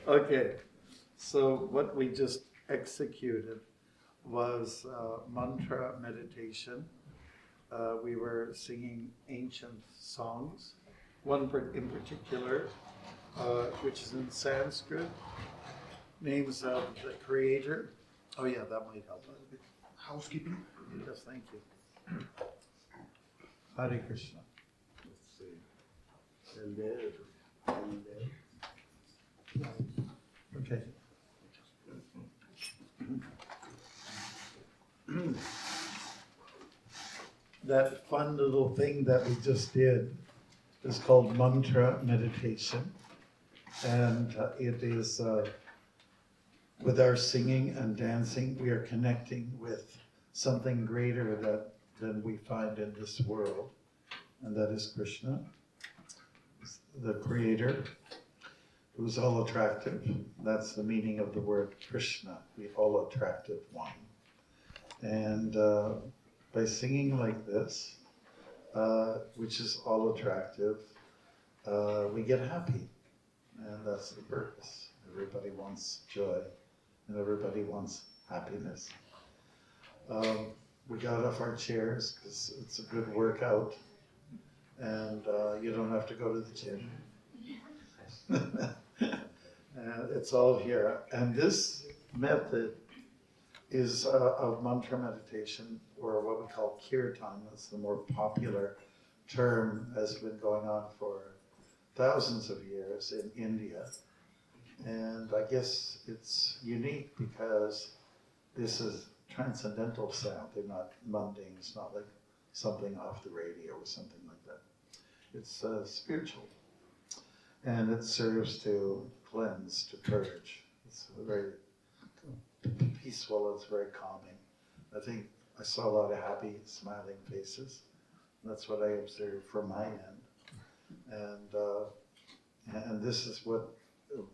Okay, so what we just executed was mantra meditation. We were singing ancient songs, one in particular, which is in Sanskrit, names of the creator. Oh yeah, that might help. Housekeeping. Yes, thank you. Hare Krishna. Let's see. Hello. Okay. That fun little thing that we just did is called mantra meditation. And it is, with our singing and dancing, we are connecting with something greater than we find in this world. And that is Krishna, the creator, who's all attractive. That's the meaning of the word Krishna, the all attractive one. And by singing like this, which is all attractive, we get happy. And that's the purpose. Everybody wants joy, and everybody wants happiness. We got off our chairs because it's a good workout, and you don't have to go to the gym. And it's all here. And this method is of mantra meditation, or what we call kirtan. That's the more popular term, has been going on for thousands of years in India. And I guess it's unique because this is transcendental sound. They're not mundane. It's not like something off the radio or something like that. It's spiritual. And it serves to cleanse, to purge. It's very peaceful. It's very calming. I think I saw a lot of happy, smiling faces. That's what I observed from my end. And this is what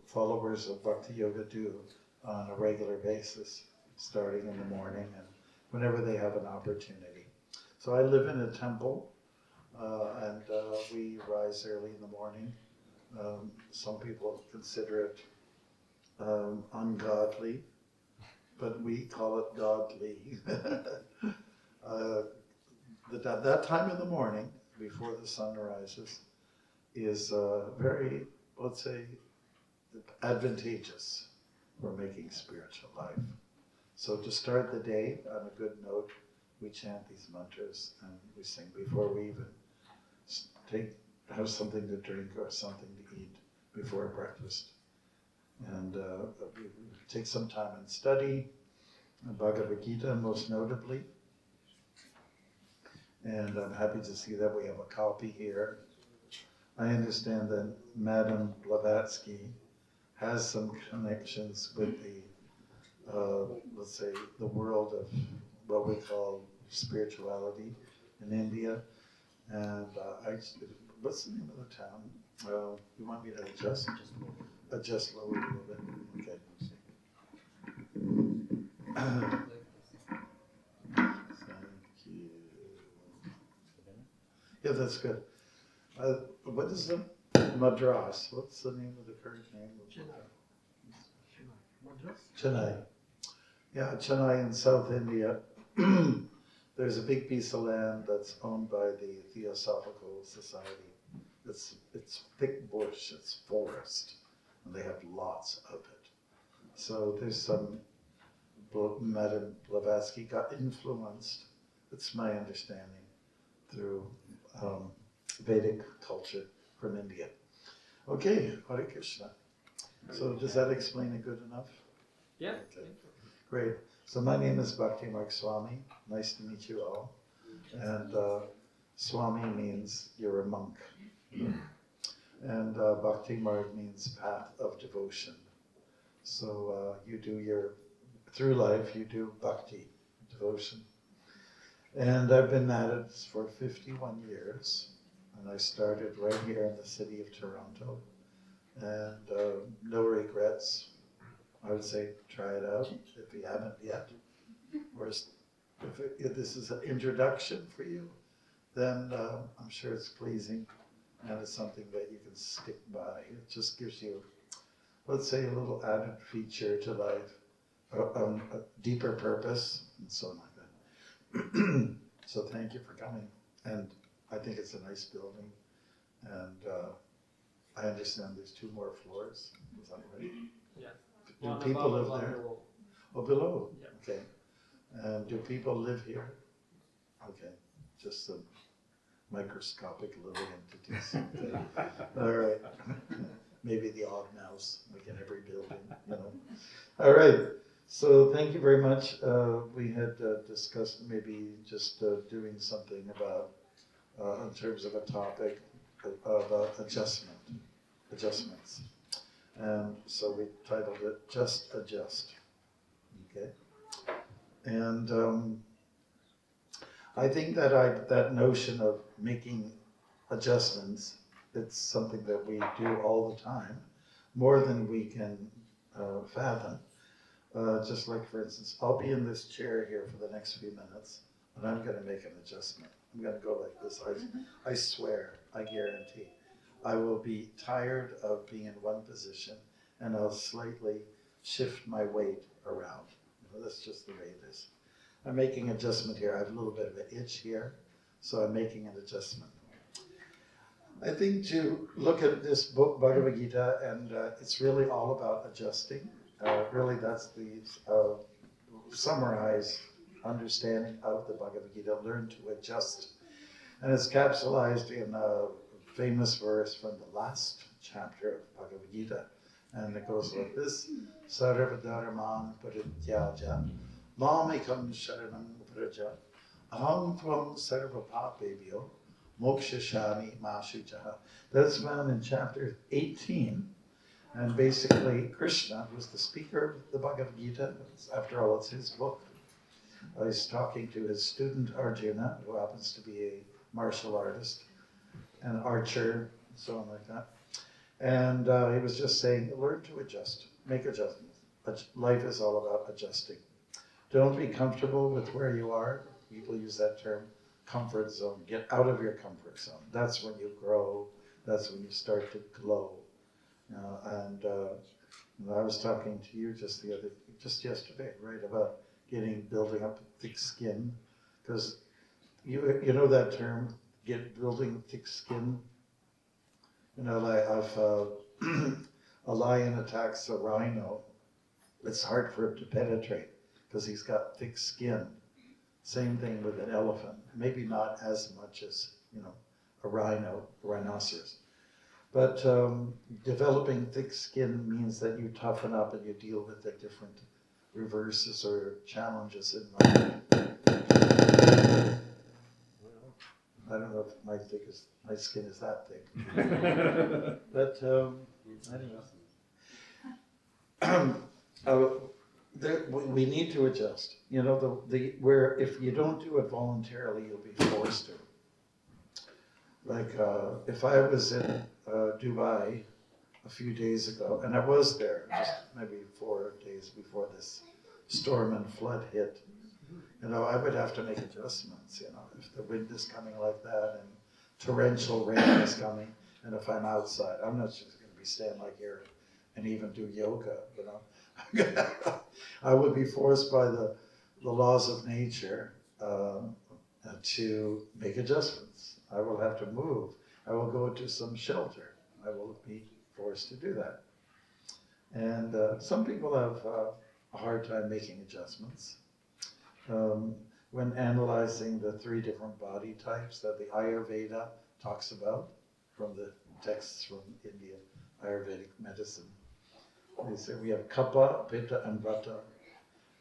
followers of Bhakti Yoga do on a regular basis, starting in the morning and whenever they have an opportunity. So I live in a temple, and we rise early in the morning. Some people consider it ungodly, but we call it godly. That time in the morning, before the sun rises, is very, let's say, advantageous for making spiritual life. So to start the day on a good note, we chant these mantras and we sing before we even have something to drink or something to eat before breakfast. And we take some time and study Bhagavad Gita, most notably. And I'm happy to see that we have a copy here. I understand that Madame Blavatsky has some connections with the, let's say, the world of what we call spirituality in India. And what's the name of the town? You want me to adjust? Adjust lower a little bit. Okay. Thank you. Yeah, that's good. What is the Madras? What's the name of the current name? Chennai. Yeah, Chennai in South India. There's a big piece of land that's owned by the Theosophical Society. It's thick bush, it's forest, and they have lots of it. So there's some, Madame Blavatsky got influenced, that's my understanding, through Vedic culture from India. Okay, Hare Krishna. So does that explain it good enough? Yeah. Okay. Great. So my name is Bhaktimarga Swami. Nice to meet you all. And Swami means you're a monk. And Bhaktimarga means path of devotion. So you do through life you do bhakti, devotion. And I've been at it for 51 years. And I started right here in the city of Toronto. And no regrets. I would say try it out if you haven't yet. Or if this is an introduction for you, then I'm sure it's pleasing and it's something that you can stick by. It just gives you let's say, a little added feature to life, a deeper purpose, and so on like that. So thank you for coming. And I think it's a nice building. And I understand there's 2 more floors. Is that right? Yeah. Do One people above, live one there? below. Oh, below? Yeah. Okay. And do people live here? Okay. Just the microscopic little entities. Okay. All right. Maybe the odd mouse, like in every building, you know. All right. So thank you very much. We had discussed maybe just doing something about, in terms of a topic, about adjustments. And so we titled it Just Adjust. Okay. And I think that that notion of making adjustments, it's something that we do all the time, more than we can fathom. Just like, for instance, I'll be in this chair here for the next few minutes, and I'm going to make an adjustment. I'm going to go like this. I swear, I guarantee. I will be tired of being in one position, and I'll slightly shift my weight around. You know, that's just the way it is. I'm making an adjustment here. I have a little bit of an itch here, so I'm making an adjustment. I think to look at this book, Bhagavad Gita, and it's really all about adjusting. Really, that's the summarized understanding of the Bhagavad Gita, learn to adjust. And it's capsulized in a famous verse from the last chapter of Bhagavad Gita. And it goes like this: Sarvadharman parityaja mamekam sharanam vraja aham tvam sarvapapebhyo mokshashami ma shuchaha. That's found in chapter 18. And basically, Krishna, who's the speaker of the Bhagavad Gita, after all, it's his book, he's talking to his student Arjuna, who happens to be a martial artist, an archer, so on like that. And he was just saying, learn to adjust, make adjustments. Life is all about adjusting. Don't be comfortable with where you are. People use that term, comfort zone. Get out of your comfort zone. That's when you grow. That's when you start to glow. And I was talking to you just yesterday, right, about building up thick skin, because you know that term, building thick skin. You know, like if a lion attacks a rhino, it's hard for him to penetrate because he's got thick skin. Same thing with an elephant, maybe not as much as, you know, a rhinoceros. But developing thick skin means that you toughen up and you deal with the different reverses or challenges in life. I don't know if my skin is that thick. But anyway, we need to adjust. You know, where if you don't do it voluntarily, you'll be forced to. Like if I was in Dubai a few days ago, and I was there just maybe 4 days before this storm and flood hit, you know, I would have to make adjustments, you know, if the wind is coming like that and torrential rain is coming, and if I'm outside, I'm not just going to be standing like here and even do yoga, you know. I would be forced by the laws of nature to make adjustments. I will have to move. I will go to some shelter. I will be forced to do that. And some people have a hard time making adjustments. When analyzing the 3 different body types that the Ayurveda talks about from the texts from India, Ayurvedic medicine, they say we have Kapha, Pitta, and Vata.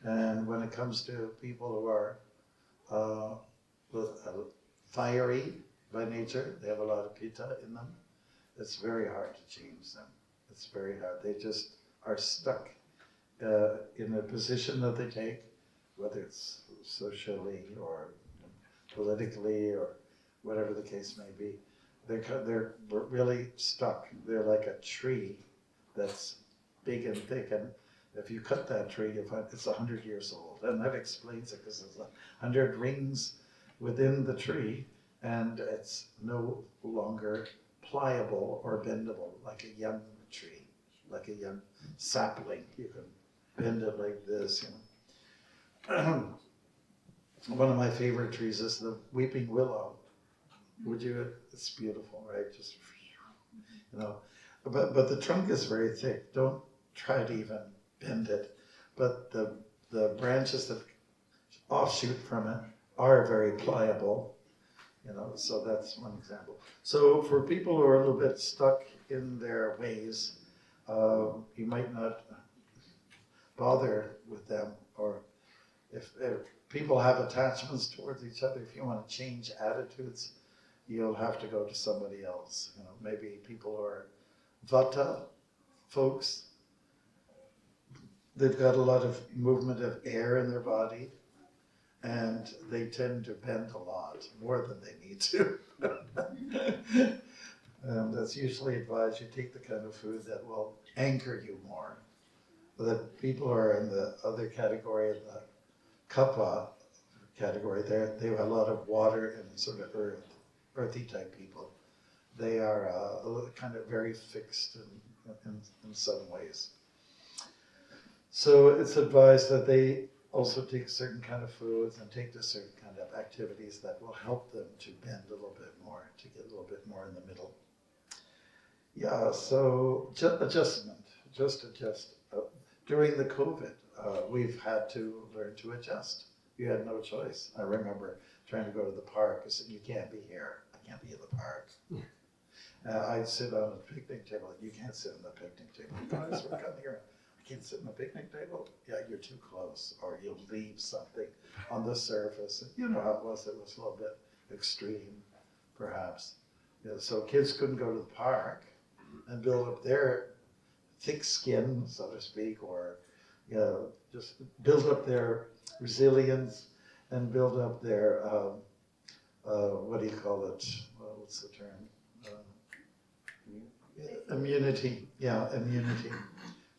And when it comes to people who are fiery by nature, they have a lot of Pitta in them. It's very hard to change them. It's very hard. They just are stuck in a position that they take, whether it's socially or politically or whatever the case may be. They're really stuck. They're like a tree that's big and thick, and if you cut that tree, you find it's 100 years old, and that explains it, because there's 100 rings within the tree, and it's no longer pliable or bendable like a young tree. like a young sapling. You can bend it like this, you know. One of my favorite trees is the weeping willow. Would you? It's beautiful, right? Just, you know, but the trunk is very thick. Don't try to even bend it. But the branches that offshoot from it are very pliable, you know. So that's one example. So for people who are a little bit stuck in their ways, you might not bother with them, or if people have attachments towards each other, if you want to change attitudes, you'll have to go to somebody else. You know, maybe people who are Vata folks, they've got a lot of movement of air in their body, and they tend to bend a lot, more than they need to. That's usually advised. You take the kind of food that will anchor you more. That people who are in the other category, in the Kapha category, they have a lot of water and sort of earthy type people. They are kind of very fixed in some ways. So it's advised that they also take certain kind of foods and take to certain kind of activities that will help them to bend a little bit more, to get a little bit more in the middle. Yeah, so adjustment, just adjust. During the COVID, we've had to learn to adjust. You had no choice. I remember trying to go to the park. I said, you can't be here. I can't be in the park. I'd sit on a picnic table. You can't sit on the picnic table. Guys, we're coming here. I can't sit on the picnic table. Yeah, you're too close, or you'll leave something on the surface. And you know how it was. It was a little bit extreme, perhaps. You know, so kids couldn't go to the park and build up their thick skin, so to speak, or you know, just build up their resilience and build up their what do you call it? What's the term? Immunity. Yeah, immunity.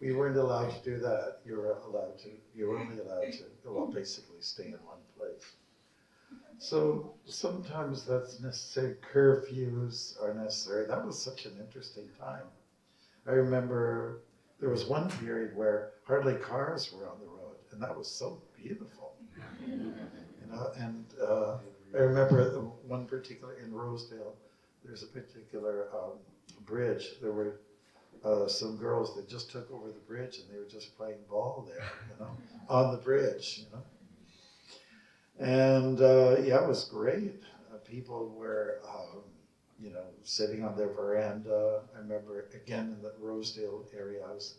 We weren't allowed to do that. You were only allowed to, well, basically stay in one place. So sometimes that's necessary. Curfews are necessary. That was such an interesting time. I remember there was one period where hardly cars were on the road, and that was so beautiful. You know, and I remember one particular in Rosedale. There's a particular bridge. There were some girls that just took over the bridge, and they were just playing ball there, you know, on the bridge, you know. And yeah, it was great. People were, you know, sitting on their veranda. I remember again in the Rosedale area, I was,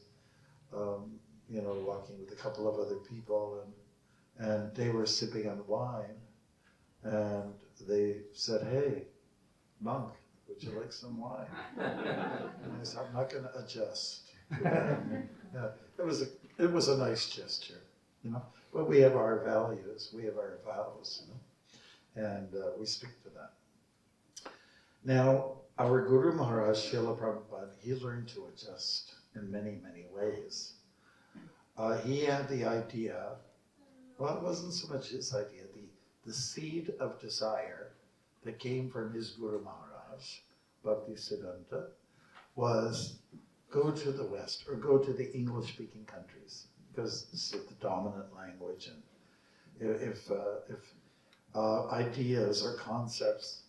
you know, walking with a couple of other people, and they were sipping on wine, and they said, "Hey, monk, would you like some wine?" And I said, "I'm not going to adjust." Yeah, it was a nice gesture, you know. But we have our values, we have our vows, you know, and we stick to that. Now, our Guru Maharaj, Srila Prabhupada, he learned to adjust in many, many ways. He had the idea, well, it wasn't so much his idea, the seed of desire that came from his Guru Maharaj, Bhaktisiddhanta, was go to the West or go to the English-speaking countries because this is the dominant language, and if ideas or concepts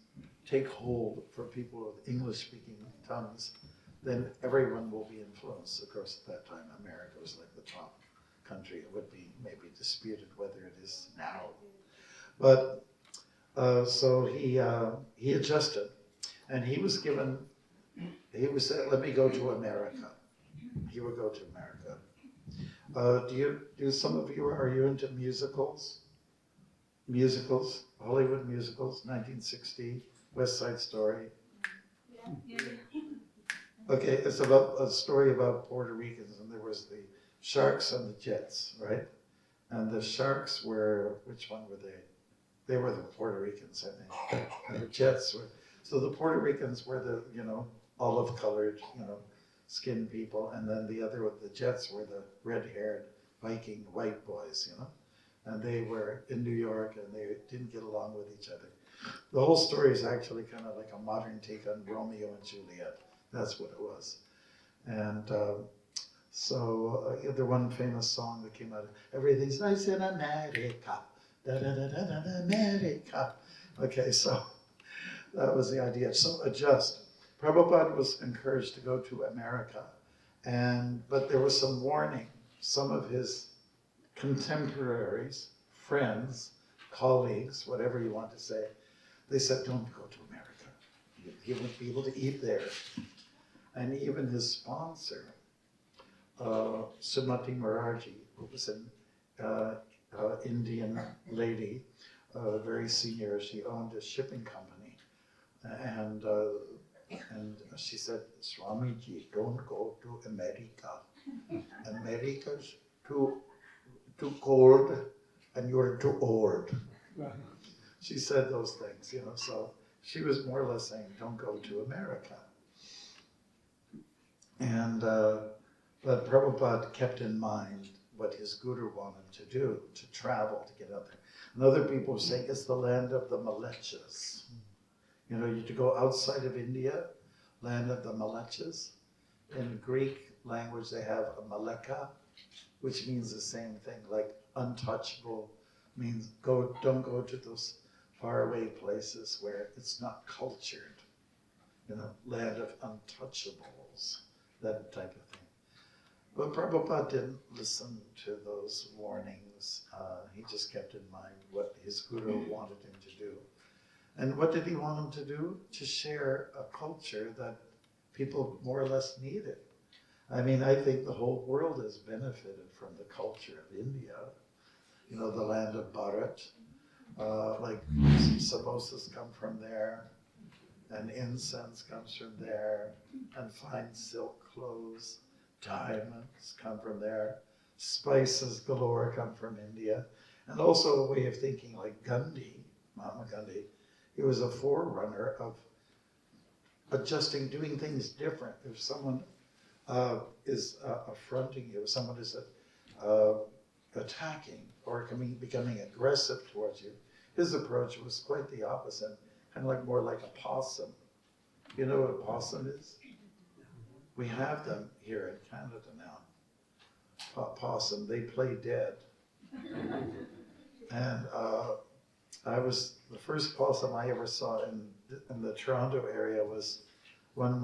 take hold for people with English-speaking tongues, then everyone will be influenced. Of course, at that time, America was like the top country. It would be maybe disputed whether it is now. But so he adjusted, and he was said, let me go to America. He would go to America. Do some of you, are you into musicals? Musicals, Hollywood musicals, 1960, West Side Story. Yeah. Okay, it's about a story about Puerto Ricans, and there was the Sharks and the Jets, right? And the Sharks were, which one were they? They were the Puerto Ricans, I think. And the Jets were, so the Puerto Ricans were the, you know, olive-colored, you know, skinned people, and then the Jets were the red-haired Viking white boys, you know? And they were in New York, and they didn't get along with each other. The whole story is actually kind of like a modern take on Romeo and Juliet. That's what it was. And So the one famous song that came out, everything's nice in America, da da da da da da, America. Okay, so that was the idea. So adjust. Prabhupada was encouraged to go to America, but there was some warning. Some of his contemporaries, friends, colleagues, whatever you want to say, they said, don't go to America. You won't be able to eat there. And even his sponsor, Sumati Mukherjee, who was an Indian lady, very senior, she owned a shipping company. And she said, Swamiji, don't go to America. America's too cold and you're too old. She said those things, so she was more or less saying, don't go to America. And, but Prabhupada kept in mind what his guru wanted to do, to travel, to get out there. And other people were saying it's the land of the Malechas. You to go outside of India, land of the Malechas. In Greek language, they have a Maleka, which means the same thing, like untouchable, means don't go to those faraway places where it's not cultured, land of untouchables, that type of thing. But Prabhupada didn't listen to those warnings. He just kept in mind what his guru wanted him to do. And what did he want him to do? To share a culture that people more or less needed. I mean, I think the whole world has benefited from the culture of India, the land of Bharat. Like samosas come from there, and incense comes from there, and fine silk clothes, diamonds come from there, spices galore come from India, and also a way of thinking like Gandhi, Mahatma Gandhi. He was a forerunner of adjusting, doing things different. If someone is affronting you, if someone is attacking or becoming aggressive towards you, his approach was quite the opposite, kind of like more like a possum. You know what a possum is? We have them here in Canada now. Possum, they play dead. And the first possum I ever saw in the Toronto area was one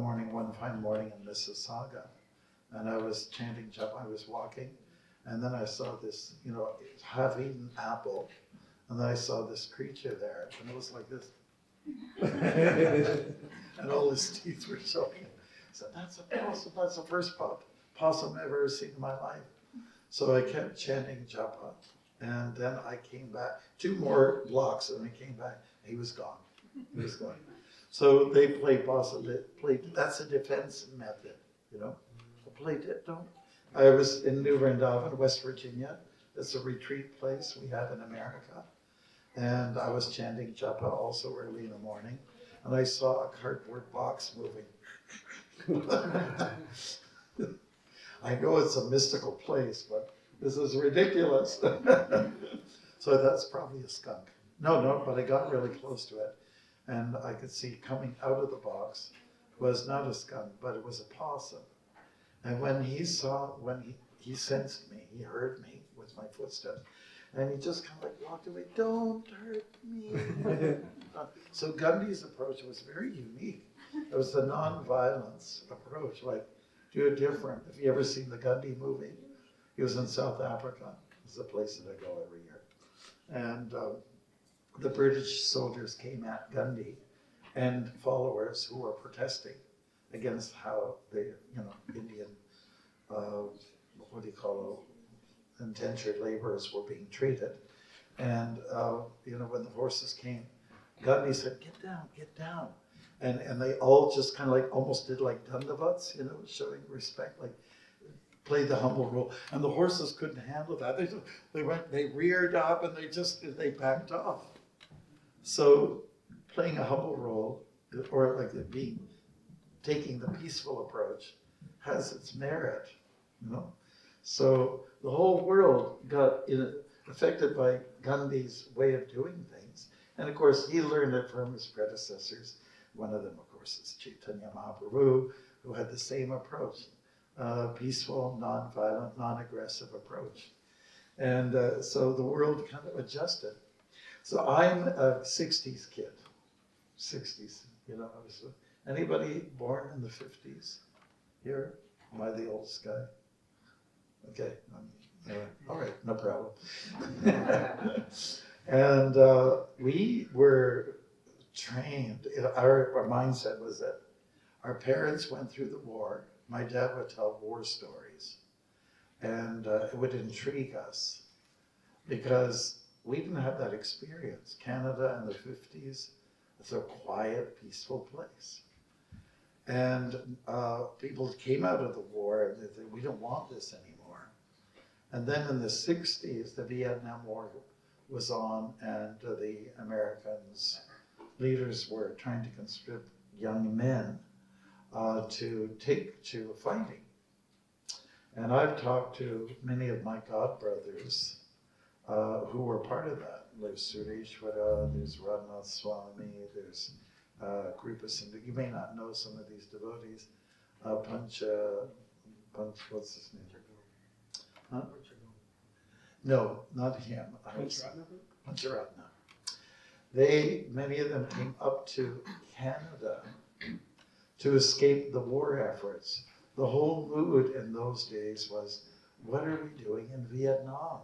fine morning in Mississauga. And I was chanting japa, I was walking, and then I saw this, half-eaten apple, and then I saw this creature there, and it was like this. And all his teeth were showing. I said, that's a possum, that's the first possum I've ever seen in my life. So I kept chanting japa, and then I came back, 2 more blocks, and I came back, he was gone. He was gone. So they play possum, that's a defense method, I was in New Vrindavan, West Virginia. It's a retreat place we have in America. And I was chanting japa also early in the morning. And I saw a cardboard box moving. I know it's a mystical place, but this is ridiculous. So that's probably a skunk. No, but I got really close to it. And I could see coming out of the box was not a skunk, but it was a possum. And when he sensed me, he heard me with my footsteps, and he just kind of like walked away, don't hurt me. So Gandhi's approach was very unique. It was the non-violence approach, like do it different. Have you ever seen the Gandhi movie? He was in South Africa. It's a place that I go every year. And the British soldiers came at Gandhi and followers who were protesting against how the Indian, indentured laborers were being treated. And when the horses came, Gandhi said, get down. And they all just kind of like almost did like dandavats, showing respect, like played the humble role. And the horses couldn't handle that. They reared up and they backed off. So playing a humble role, or like taking the peaceful approach, has its merit, So the whole world got affected by Gandhi's way of doing things. And of course, he learned it from his predecessors. One of them, of course, is Chaitanya Mahaprabhu, who had the same approach. peaceful, non-violent, non-aggressive approach. And so the world kind of adjusted. So I'm a 60s kid, 60s, you know. Anybody born in the 50s here? Am I the oldest guy? Okay, all right, no problem. And we were trained, our mindset was that our parents went through the war. My dad would tell war stories, and it would intrigue us because we didn't have that experience. Canada in the 50s, it's a quiet, peaceful place. And people came out of the war and they said, we don't want this anymore. And then in the 60s, the Vietnam War was on, and the Americans, leaders were trying to conscript young men to take to fighting. And I've talked to many of my godbrothers who were part of that. There's Sureshwara, there's Radhanath Swami, there's Kripa Sindhu. You may not know some of these devotees. Punch, what's his name? Huh? No, not him. Pancharatna. Many of them came up to Canada to escape the war efforts. The whole mood in those days was, what are we doing in Vietnam?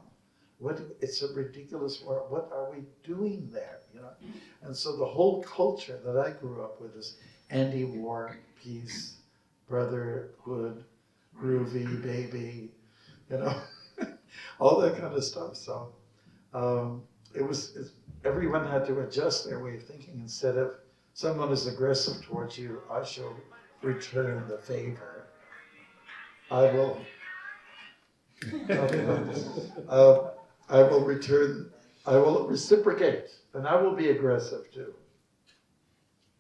It's a ridiculous war. What are we doing there? You know, and so the whole culture that I grew up with is anti-war, peace, brotherhood, groovy, baby, you know, all that kind of stuff. So everyone had to adjust their way of thinking. Instead of someone is aggressive towards you, I shall return the favor. I will reciprocate, and I will be aggressive too.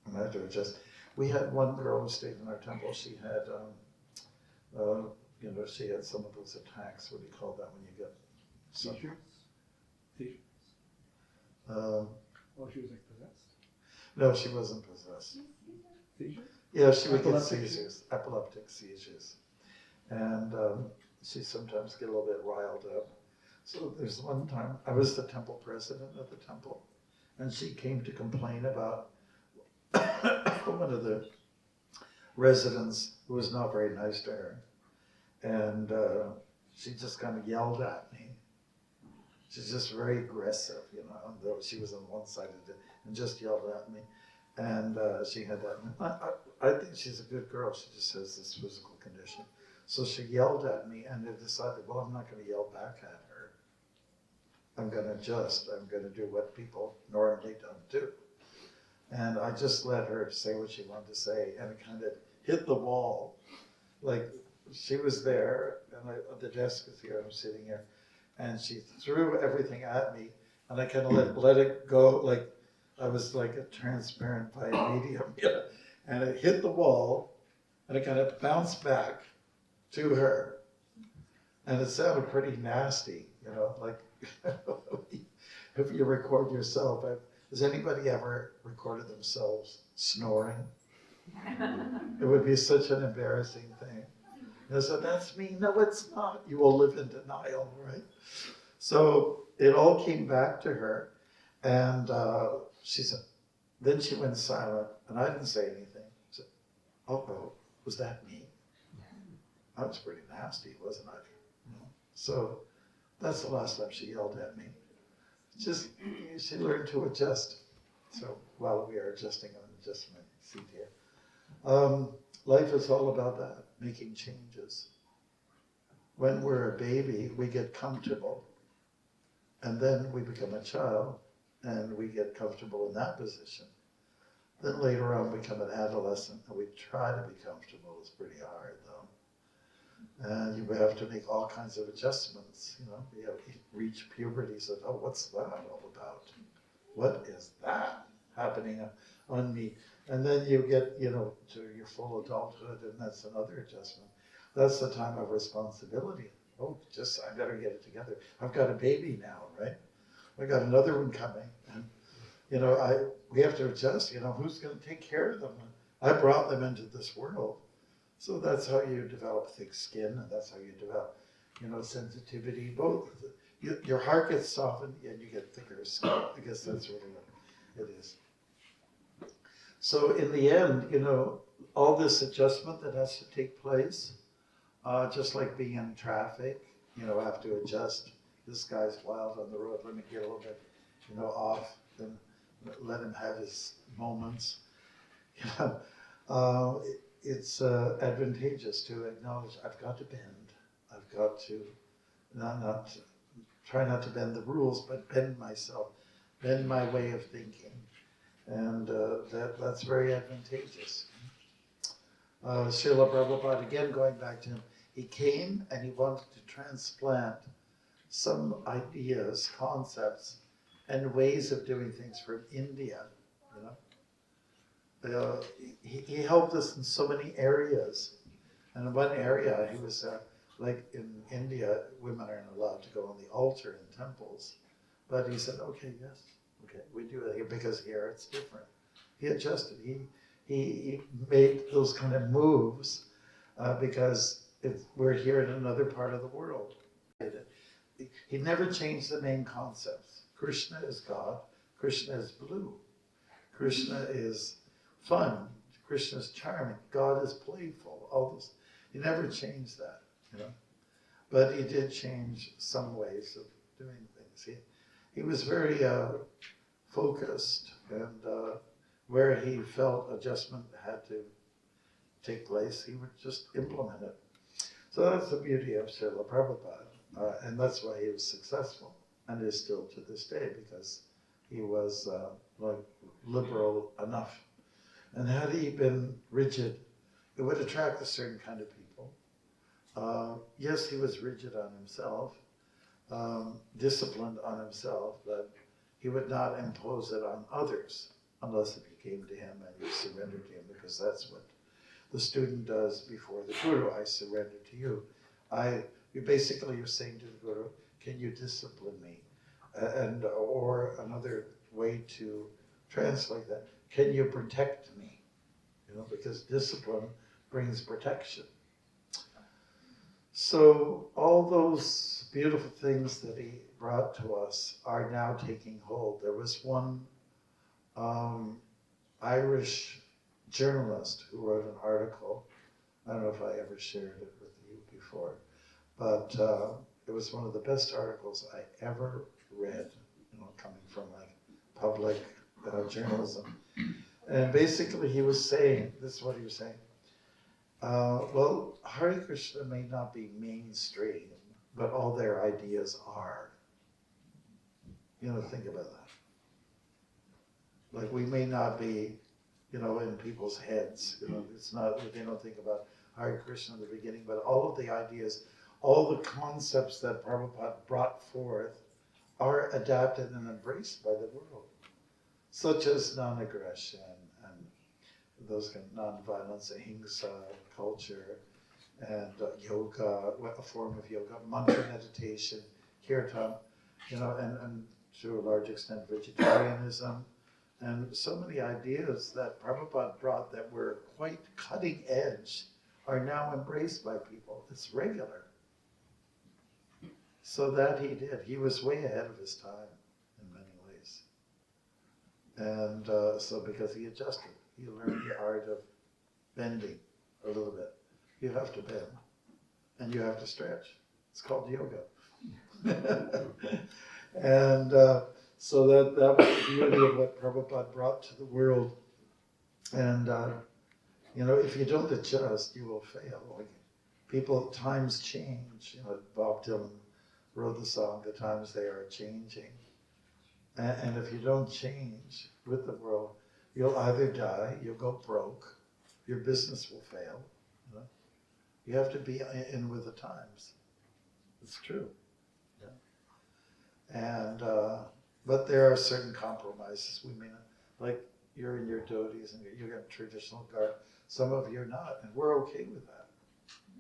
And I had to adjust. We had one girl who stayed in our temple. She had, she had some of those attacks. What do you call that when you get seizures? She was like possessed? No, she wasn't possessed. Seizures? Yeah, she would get seizures, epileptic seizures. And she sometimes get a little bit riled up. So there's one time, I was the temple president of the temple, and she came to complain about one of the residents who was not very nice to her. And she just kind of yelled at me. She's just very aggressive, you know, though she was on one side of it, and just yelled at me. And she had that. I think she's a good girl. She just has this physical condition. So she yelled at me, and I decided, well, I'm not going to yell back at her. I'm going to adjust. I'm going to do what people normally don't do. And I just let her say what she wanted to say, and it kind of hit the wall. Like, she was there, and the desk is here, I'm sitting here, and she threw everything at me, and I kind of let it go, like I was like a transparent medium, and it hit the wall, and it kind of bounced back to her, and it sounded pretty nasty, you know, like if you record yourself. Has anybody ever recorded themselves snoring? It would be such an embarrassing thing. And so that's me. No, it's not. You will live in denial, right? So it all came back to her, and she said, then she went silent, and I didn't say anything. I said, oh, was that me? I was pretty nasty, wasn't I? So that's the last time she yelled at me. She learned to adjust. So while we are adjusting on the adjustment seat here. Life is all about that, making changes. When we're a baby, we get comfortable. And then we become a child, and we get comfortable in that position. Then later on, we become an adolescent, and we try to be comfortable. It's pretty hard, though. And you have to make all kinds of adjustments. You know, you have to reach puberty. So, oh, what's that all about? What is that happening on me? And then you get, to your full adulthood, and that's another adjustment. That's the time of responsibility. Oh, I better get it together. I've got a baby now, right? I got another one coming, and we have to adjust. Who's going to take care of them? I brought them into this world. So that's how you develop thick skin, and that's how you develop, sensitivity. Both, your heart gets softened and you get thicker skin. I guess that's really what it is. So in the end, all this adjustment that has to take place, just like being in traffic, I have to adjust. This guy's wild on the road. Let me get a little bit, off, and let him have his moments. It's advantageous to acknowledge I've got to bend. I've got to not try not to bend the rules, but bend myself, bend my way of thinking, and that's very advantageous. Srila Prabhupada, again going back to him, he came and he wanted to transplant some ideas, concepts, and ways of doing things from India. He helped us in so many areas. And in one area, he was like in India, women aren't allowed to go on the altar in temples. But he said, okay, yes, okay, we do it here because here it's different. He adjusted. He made those kind of moves because we're here in another part of the world. He never changed the main concepts. Krishna is God. Krishna is blue. Krishna is fun. Krishna is charming. God is playful. All this. He never changed that, But he did change some ways of doing things. He was very focused, and where he felt adjustment had to take place, he would just implement it. So that's the beauty of Srila Prabhupada, and that's why he was successful, and is still to this day, because he was liberal enough. And had he been rigid, it would attract a certain kind of people. Yes, he was rigid on himself, disciplined on himself, but he would not impose it on others unless if you came to him and you surrendered to him, because that's what the student does before the Guru. I surrender to you. You're saying to the Guru, can you discipline me? Or another way to translate that, can you protect me? Because discipline brings protection. So all those beautiful things that he brought to us are now taking hold. There was one Irish journalist who wrote an article. I don't know if I ever shared it with you before, but it was one of the best articles I ever read, coming from like public journalism. And basically he was saying, this is what he was saying, well, Hare Krishna may not be mainstream, but all their ideas are. Think about that. Like we may not be, in people's heads, it's not, they don't think about Hare Krishna in the beginning, but all of the ideas, all the concepts that Prabhupada brought forth are adapted and embraced by the world, such as non-aggression and those kind of non-violence, ahimsa culture, and yoga, a form of yoga, mantra meditation, kirtan, and to a large extent vegetarianism, and so many ideas that Prabhupada brought that were quite cutting edge are now embraced by people. It's regular. So that he did. He was way ahead of his time in many ways. And so because he adjusted, he learned the art of bending a little bit. You have to bend and you have to stretch. It's called yoga. And so that was the beauty of what Prabhupada brought to the world. And, if you don't adjust, you will fail. Like times change. Bob Dylan wrote the song, "The Times They Are Changing." And if you don't change with the world, you'll either die, you'll go broke, your business will fail. You have to be in with the times. It's true. And but there are certain compromises. We may not, like you're in your devotees and you got traditional garb. Some of you are not, and we're okay with that.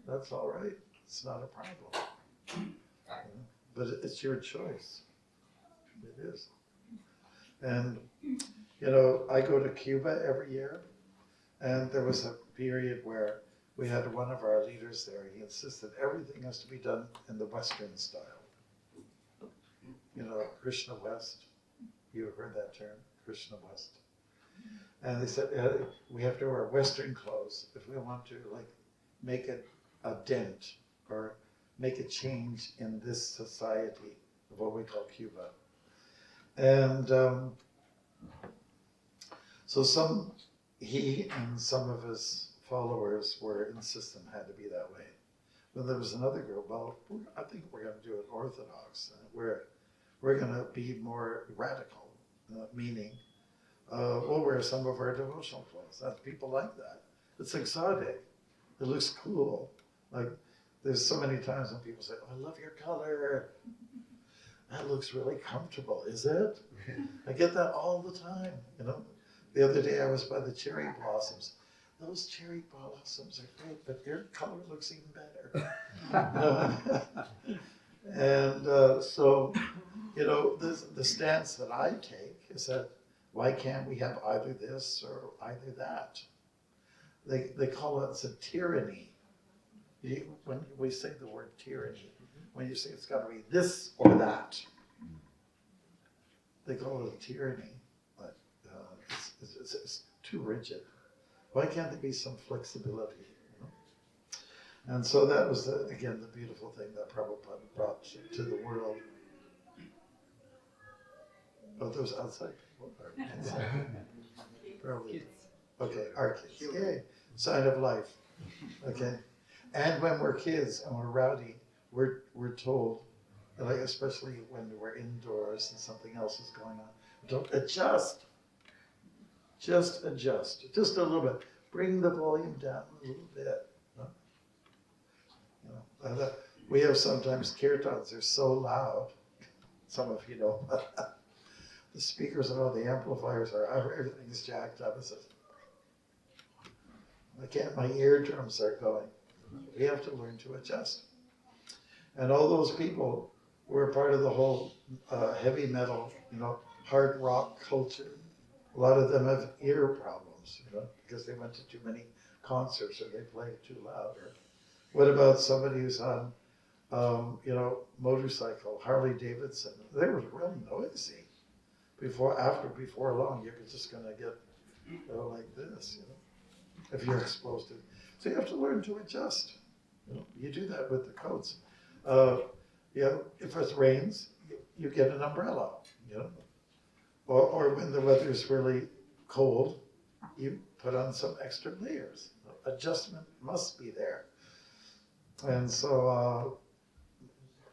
That's all right. It's not a problem. But it's your choice. It is. And I go to Cuba every year, and there was a period where we had one of our leaders there. He insisted everything has to be done in the Western style. You know, Krishna West. You have heard that term, Krishna West. And they said we have to wear Western clothes if we want to like make a dent or make a change in this society of what we call Cuba. And so he and some of his followers were insistent it had to be that way. But there was another group, well, I think we're going to do it Orthodox. We're going to be more radical, meaning we'll wear some of our devotional clothes. People like that. It's exotic. It looks cool. Like there's so many times when people say, oh, I love your color. That looks really comfortable. Is it? I get that all the time, you know. The other day I was by the cherry blossoms. Those cherry blossoms are great, but your color looks even better. And so, you know, the stance that I take is that why can't we have either this or either that? They call it a tyranny. When we say the word tyranny, when you say it's got to be this or that, they call it a tyranny, but it's too rigid. Why can't there be some flexibility? You know? And so that was, again, the beautiful thing that Prabhupada brought to the world. Oh, those outside people? Probably. Okay, our kids. Yay. Sign of life. Okay. And when we're kids and we're rowdy, we're told, like especially when we're indoors and something else is going on, don't adjust. Just adjust, just a little bit. Bring the volume down a little bit. You know, we have sometimes kirtans, they're so loud. Some of you know, the speakers and all the amplifiers are, everything's jacked up. It's I can't, my eardrums are going. We have to learn to adjust. And all those people were part of the whole heavy metal, you know, hard rock culture. A lot of them have ear problems, you know, because they went to too many concerts or they played too loud. Or what about somebody who's on, you know, motorcycle, Harley Davidson? They were real noisy. Before long, you're just going to get like this, you know, if you're exposed to it. So you have to learn to adjust. You know, you do that with the coats. You know, if it rains, you get an umbrella, you know. Or when the weather is really cold, you put on some extra layers. Adjustment must be there. And so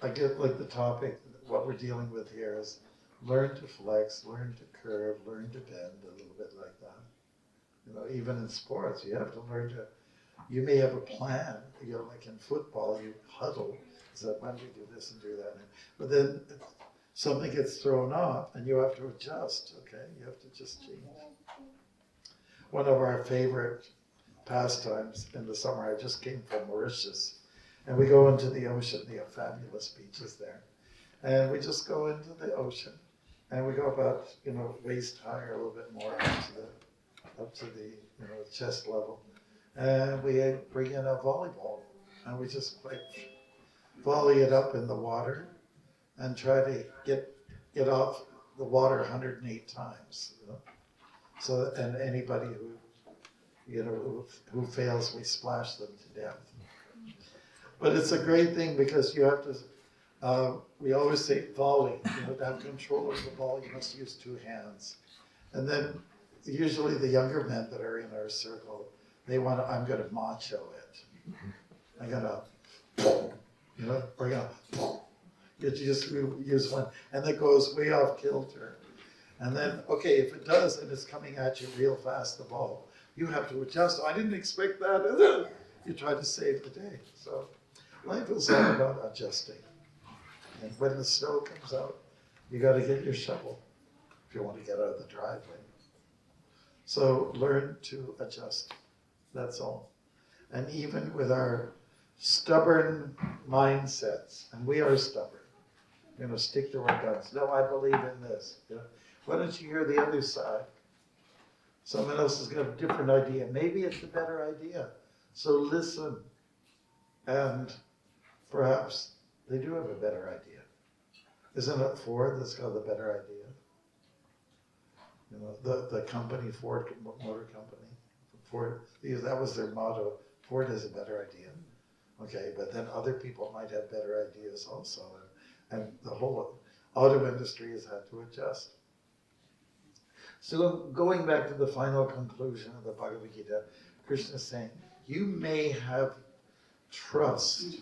I get like the topic, what we're dealing with here is learn to flex, learn to curve, learn to bend a little bit like that. You know, even in sports, you have to learn to, you may have a plan, you know, like in football, you huddle, so when we do this and do that. But then something gets thrown off and you have to adjust, okay? You have to just change. One of our favorite pastimes in the summer, I just came from Mauritius, and we go into the ocean. They have fabulous beaches there. And we just go into the ocean, and we go about, you know, waist high or a little bit more up to the you know, chest level. And we bring in a volleyball, and we just like volley it up in the water and try to get off the water 108 times. You know? So, and anybody who fails, we splash them to death. But it's a great thing because you have to, we always say volley, you know, to have control of the ball, you must use two hands. And then usually the younger men that are in our circle, they want to, I'm going to macho it. I'm going to, you know, we're going to, you just use one, and that goes way off kilter. And then, okay, if it does, and it's coming at you real fast, the ball, you have to adjust. I didn't expect that. You try to save the day. So life is all about adjusting. And when the snow comes out, you got to get your shovel if you want to get out of the driveway. So learn to adjust. That's all. And even with our stubborn mindsets, and we are stubborn, you know, stick to our guns. No, I believe in this. You know, why don't you hear the other side? Someone else is going to have a different idea. Maybe it's a better idea. So listen, and perhaps they do have a better idea. Isn't it Ford that's got the better idea? You know, the company, Ford Motor Company, Ford, because that was their motto, Ford has a better idea. Okay, but then other people might have better ideas also, and the whole auto industry has had to adjust. So going back to the final conclusion of the Bhagavad Gita, Krishna is saying, you may have trust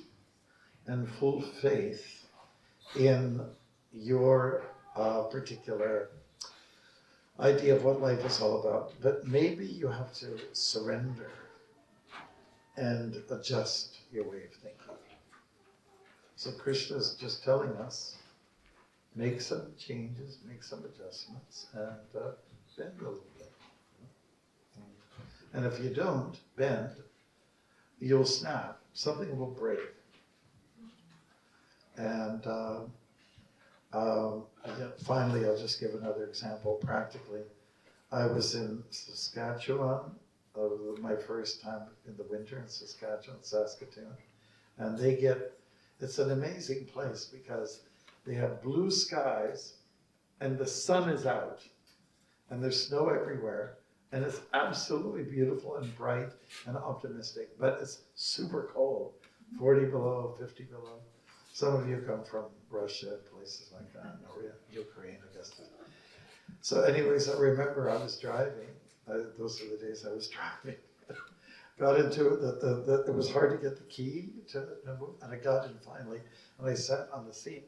and full faith in your particular idea of what life is all about, but maybe you have to surrender and adjust your way of thinking. So Krishna is just telling us, make some changes, make some adjustments, and bend a little bit. And if you don't bend, you'll snap. Something will break. And finally, I'll just give another example practically. I was in Saskatchewan, my first time in the winter in Saskatchewan, Saskatoon. And it's an amazing place because they have blue skies and the sun is out and there's snow everywhere. And it's absolutely beautiful and bright and optimistic, but it's super cold, 40 below, 50 below. Some of you come from Russia, places like that, or Ukraine, I guess. So anyways, I remember I was driving, those are the days I was driving. Got into it, it was hard to get the key to move, and I got in finally, and I sat on the seat.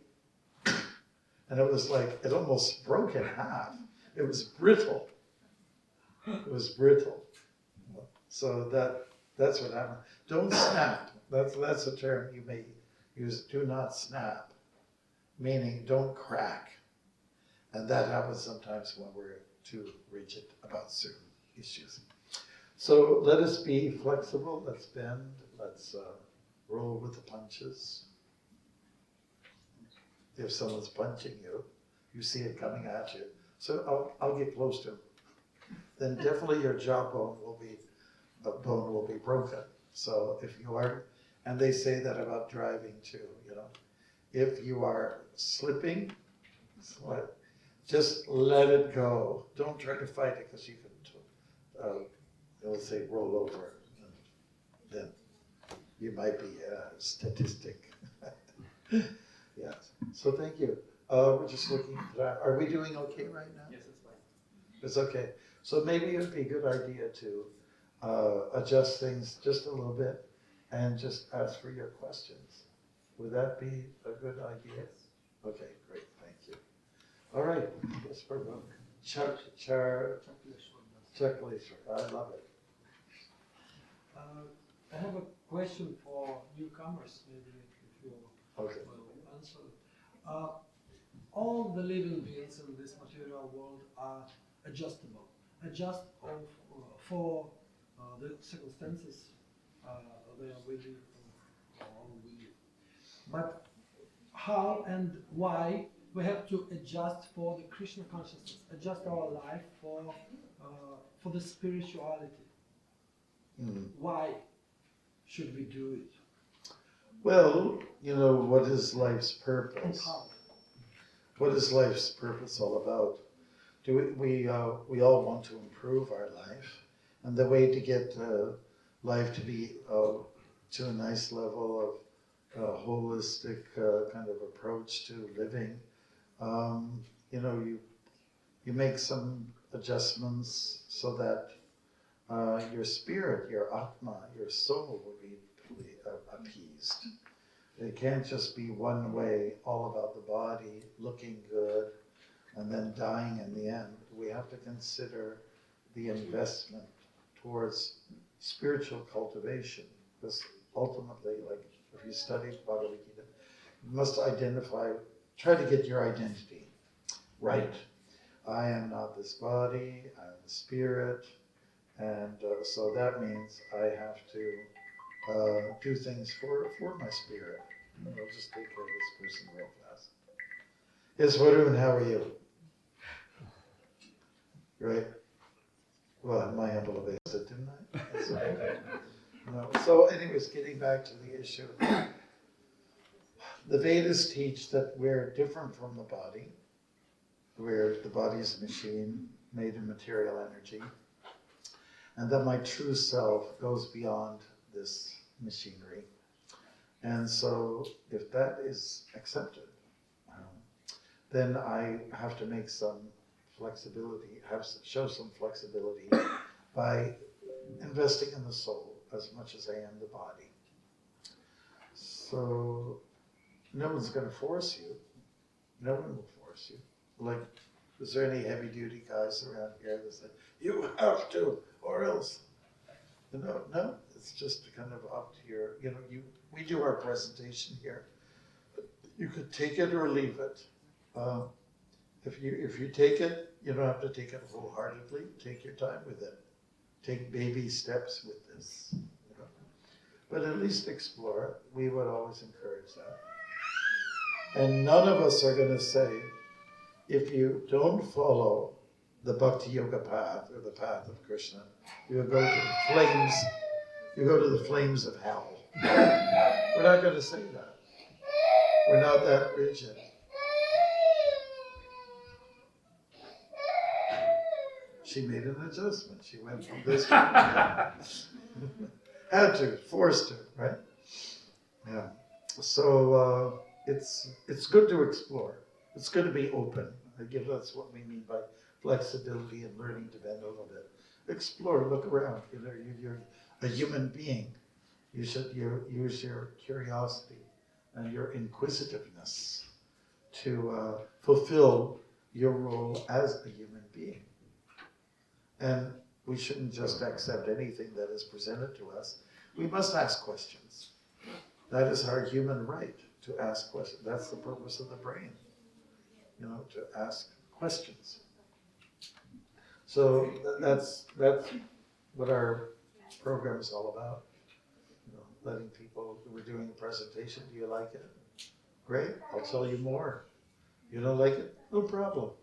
And it was like, it almost broke in half. It was brittle. It was brittle. So that's what happened. Don't snap. That's a term you may use. Do not snap, meaning don't crack. And that happens sometimes when we're too rigid about certain issues. So let us be flexible. Let's bend. Let's roll with the punches. If someone's punching you, you see it coming at you. So I'll get close to him. Then definitely your jawbone will be broken. So if you are, and they say that about driving too, you know, if you are slipping, just let it go. Don't try to fight it because you can, let's say, roll over. And then you might be a statistic. Yes. So thank you. We're just looking at that. Are we doing okay right now? Yes, it's fine. It's okay. So maybe it would be a good idea to adjust things just a little bit and just ask for your questions. Would that be a good idea? Yes. Okay, great, thank you. All right, yes, for book. Checklist. I love it. I have a question for newcomers, maybe if you Okay. will answer it. All the living beings in this material world are adjustable. Adjust for the circumstances they are with or with. But how and why we have to adjust for the Krishna consciousness, adjust our life for the spirituality. Mm. Why should we do it? Well, you know, what is life's And purpose? how? What is life's purpose all about? We all want to improve our life, and the way to get life to be to a nice level of holistic kind of approach to living, you know, you make some adjustments so that your spirit, your atma, your soul will be appeased. It can't just be one way, all about the body, looking good, and then dying in the end. We have to consider the investment towards spiritual cultivation, because ultimately, like if you study Bhagavad Gita, you must try to get your identity right. I am not this body, I am the spirit, and so that means I have to do things for my spirit. And I'll just take care of this person real fast. Yes, Varun, how are you? Great. Well, my humble obeyed it, didn't I? That's okay. No. So anyways, getting back to the issue. The Vedas teach that we're different from the body. The body is a machine made of material energy. And that my true self goes beyond this machinery. And so if that is accepted, then I have to make some flexibility, show some flexibility by investing in the soul as much as I am the body. So no one's going to force you. No one will force you. Like, is there any heavy duty guys around here that say, you have to, or else? No, it's just kind of up to your, we do our presentation here. You could take it or leave it. If you take it, you don't have to take it wholeheartedly. Take your time with it. Take baby steps with this. But at least explore it. We would always encourage that. And none of us are going to say, if you don't follow the Bhakti Yoga path or the path of Krishna, you'll go to the flames. You go to the flames of hell. We're not going to say that. We're not that rigid. She made an adjustment. She went from this. Had to, forced to, right? Yeah. So it's good to explore. It's good to be open. That's what we mean by flexibility and learning to bend a little bit. Explore, look around. You're a human being. You should use your curiosity and your inquisitiveness to fulfill your role as a human being. And we shouldn't just accept anything that is presented to us. We must ask questions. That is our human right, to ask questions. That's the purpose of the brain, to ask questions. So that's what our program is all about. Letting people, we're doing a presentation. Do you like it? Great, I'll tell you more. You don't like it? No problem.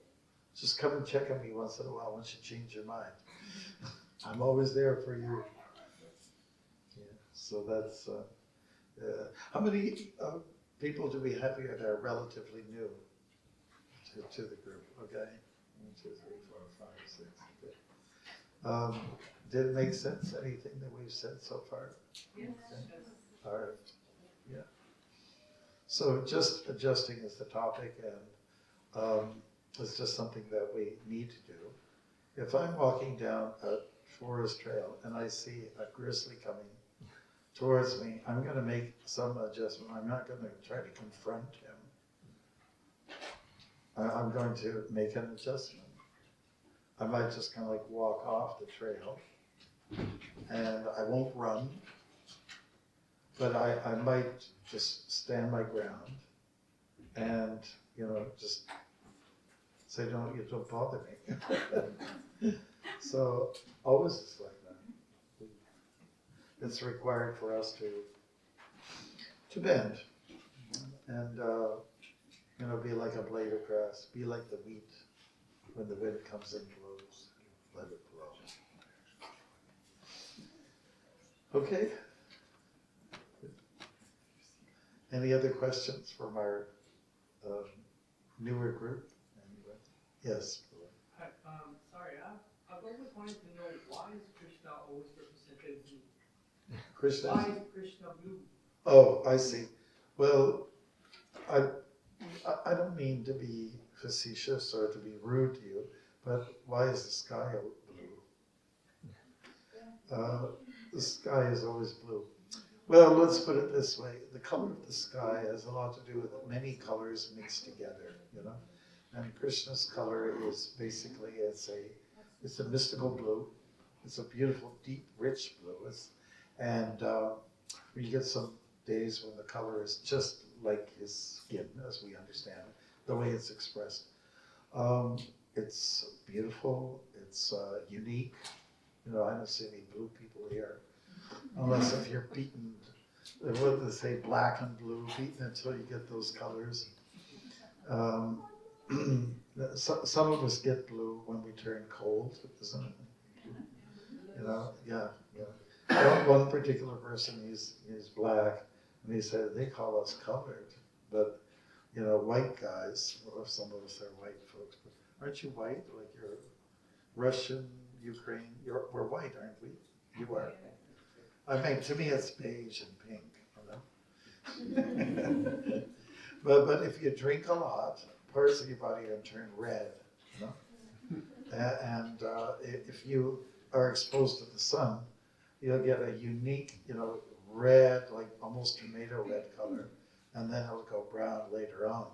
Just come and check on me once in a while once you change your mind. I'm always there for you. Yeah, so that's, how many people do we have here that are relatively new to the group? Okay, 1, 2, 3, 4, 5, 6. Okay. Did it make sense, anything that we've said so far? Yes. Okay. All right, yeah. So just adjusting is the topic, and it's just something that we need to do. If I'm walking down a forest trail and I see a grizzly coming towards me, I'm going to make some adjustment. I'm not going to try to confront him. I'm going to make an adjustment. I might just kind of like walk off the trail, and I won't run, but I might just stand my ground and, just say, you don't bother me. So always it's like that. It's required for us to bend and, be like a blade of grass, be like the wheat. When the wind comes and blows, let it blow. Okay. Any other questions from our newer group? Anyway. Yes. Hi, sorry, I've always wanted to know, why is Krishna always represented blue? Krishna. Why is Krishna blue? Oh, I see. Well, I don't mean to be facetious or to be rude to you, but why is the sky blue? The sky is always blue. Well, let's put it this way. The color of the sky has a lot to do with many colors mixed together, And Krishna's color is basically, it's a mystical blue. It's a beautiful, deep, rich blue. And you get some days when the color is just like his skin, as we understand it, the way it's expressed. It's beautiful, it's unique. I don't see any blue people here, unless if you're beaten, what do they say, black and blue, beaten until you get those colors. Some of us get blue when we turn cold, isn't it? Yeah. one particular person, he's black, and he said, they call us colored, but, you know, white guys, or some of us are white folks, but aren't you white? Like you're Russian, Ukraine, we're white, aren't we? You are. I mean, to me, it's beige and pink, you know? But if you drink a lot, parts of your body are going to turn red, you know? And if you are exposed to the sun, you'll get a unique, you know, red, like almost tomato red color, and then it'll go brown later on.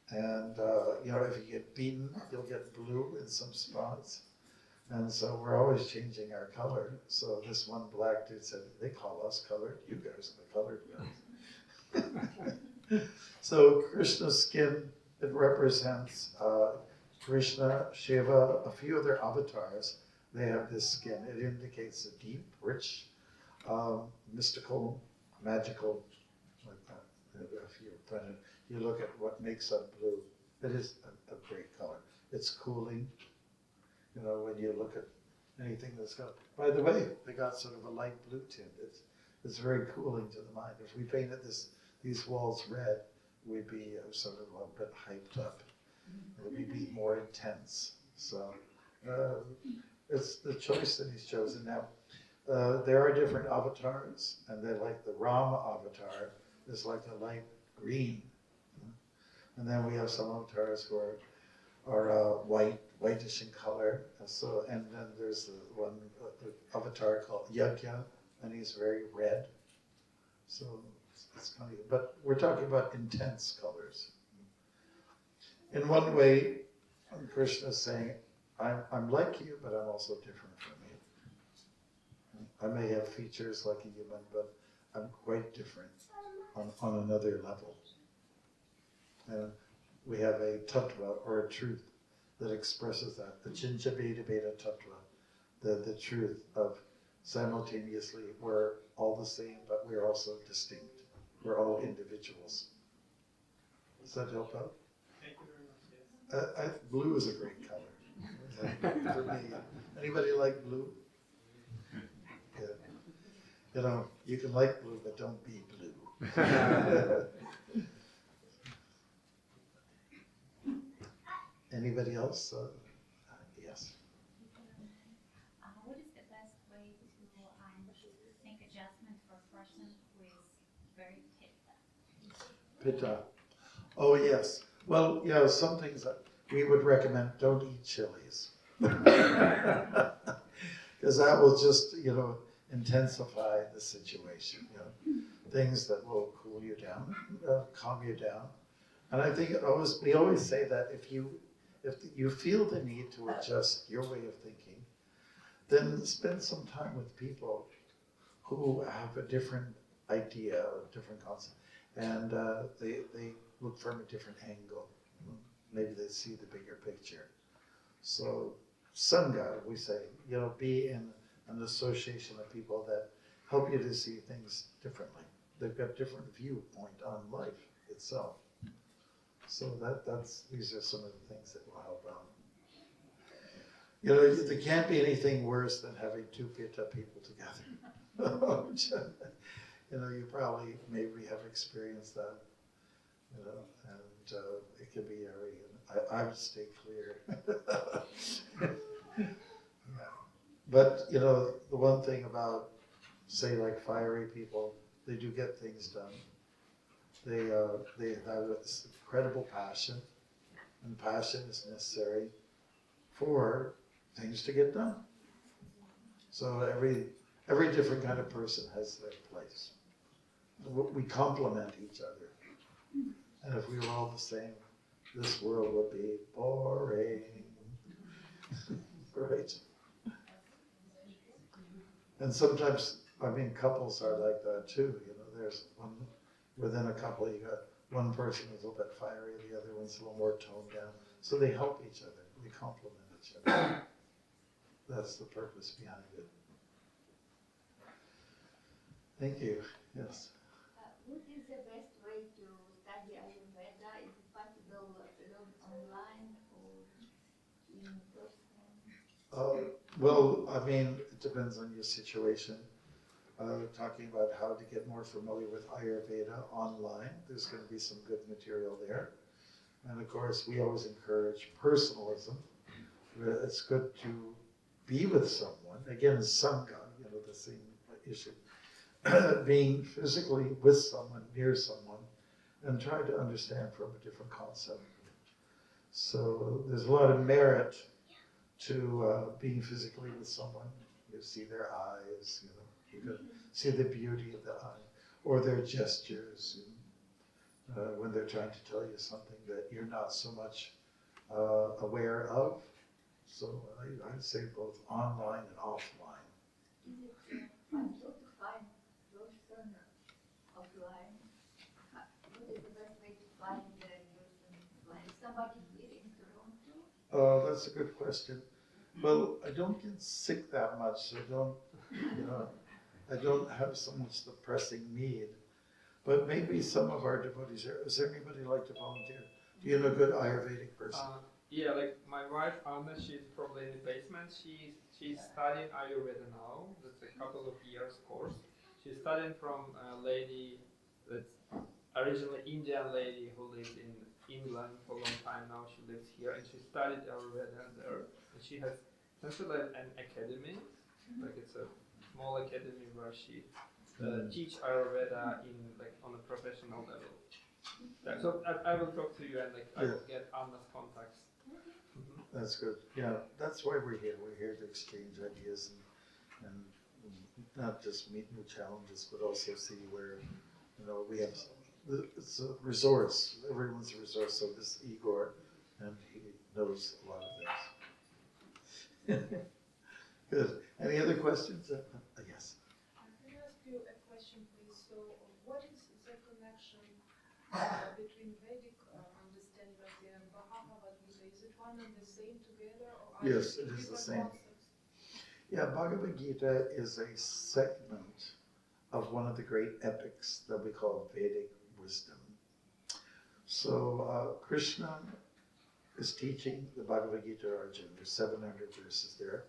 And, you know, if you get beaten, you'll get blue in some spots. And so we're always changing our color. So this one black dude said, they call us colored. You guys are the colored guys. So Krishna's skin, it represents Krishna, Shiva, a few other avatars. They have this skin. It indicates a deep, rich, mystical, magical, like that. If you look at what makes up blue, it is a great color. It's cooling. You know, when you look at anything that's got, by the way, they got sort of a light blue tint. It's very cooling to the mind. If we painted these walls red, we'd be sort of a bit hyped up. We'd be more intense. So it's the choice that he's chosen. Now, there are different avatars, and they're like the Rama avatar is like a light green. And then we have some avatars who are whitish in color. And then there's the one the avatar called Yajna, and he's very red. So it's kind of, but we're talking about intense colors. In one way, Krishna is saying, I'm like you, but I'm also different from you. I may have features like a human, but I'm quite different on another level. And we have a tattva, or a truth, that expresses that, the Chincha Veda Veda tattva, the truth of simultaneously we're all the same, but we're also distinct. We're all individuals. Does that help out? Thank you very much, yes. Blue is a great color for me. Anybody like blue? Yeah. You know, you can like blue, but don't be blue. Anybody else? Yes. What is the best way to make adjustment for a person who is very pitta? Pitta. Oh, yes. Well, yeah, some things that we would recommend, don't eat chilies. Because that will just, you know, intensify the situation. You know, things that will cool you down, calm you down. And I think we always say that if you feel the need to adjust your way of thinking, then spend some time with people who have a different idea or different concept, and they look from a different angle. Maybe they see the bigger picture. So Sangha, we say, you know, be in an association of people that help you to see things differently. They've got different viewpoint on life itself. So these are some of the things that will help out. You know, there can't be anything worse than having two pitta people together. You know, you probably maybe have experienced that. You know, and it can be I would stay clear. Yeah. But you know, the one thing about, say, like fiery people, they do get things done. They have this incredible passion, and passion is necessary for things to get done. So every different kind of person has their place. We complement each other. And if we were all the same, this world would be boring. Right? And sometimes, I mean, couples are like that too. You know, there's one, within a couple, you got one person who's a little bit fiery, the other one's a little more toned down. So they help each other, they complement each other. That's the purpose behind it. Thank you. Yes. What is the best way to study Ayurveda? Is it possible to learn online or in person? Well, I mean, it depends on your situation. talking about how to get more familiar with Ayurveda online. There's going to be some good material there. And of course, we always encourage personalism. It's good to be with someone. Again, Sangha, the same issue. Being physically with someone, near someone, and try to understand from a different concept. So there's a lot of merit to being physically with someone. You see their eyes, you can see the beauty of the eye, or their gestures, when they're trying to tell you something that you're not so much aware of. So I'd say both online and offline. Is it possible to find person offline? What is the best way to find the person offline? Somebody here in Toronto? That's a good question. Well, I don't get sick that much, so I don't have so much the pressing need. But maybe some of our devotees here. Is there anybody who'd like to volunteer? Do you know a good Ayurvedic person? Yeah, like my wife Anna, she's probably in the basement. She's studying Ayurveda now. That's a couple of years course. She's studying from a lady that's originally Indian lady who lived in England for a long time. Now she lives here, and she studied Ayurveda there. And she has essentially an academy, like it's a small academy where she teach Ayurveda on a professional level. So I will talk to you and I will get Anna's contacts. That's good. Yeah, that's why we're here. We're here to exchange ideas and not just meet new challenges, but also see where, we have, it's a resource. Everyone's a resource. So this Igor, and he knows a lot of this. Good. Any other questions? Yes. Can I ask you a question, please? So, what is the connection between Vedic understanding of the and Bhagavad Gita? Is it one and the same together, or are Yes, they it is the different same. concepts? Yeah, Bhagavad Gita is a segment of one of the great epics that we call Vedic wisdom. So Krishna is teaching the Bhagavad Gita to Arjuna. There's 700 verses there.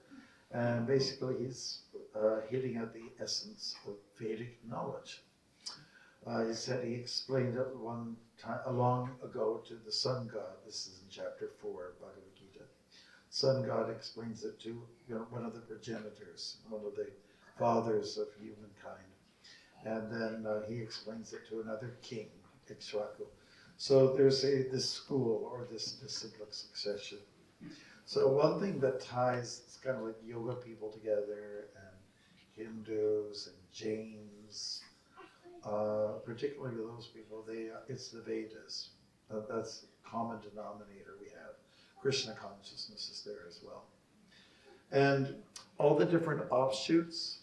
And basically he's hitting at the essence of Vedic knowledge. He said he explained it one time, long ago, to the sun god. This is in chapter 4 of Bhagavad Gita. Sun god explains it to one of the progenitors, one of the fathers of humankind. And then he explains it to another king, Ikshvaku. So there's this school or this disciplic succession. So one thing that ties, it's kind of like yoga people together, and Hindus and Jains, particularly those people, it's the Vedas. That's the common denominator we have. Krishna consciousness is there as well. And all the different offshoots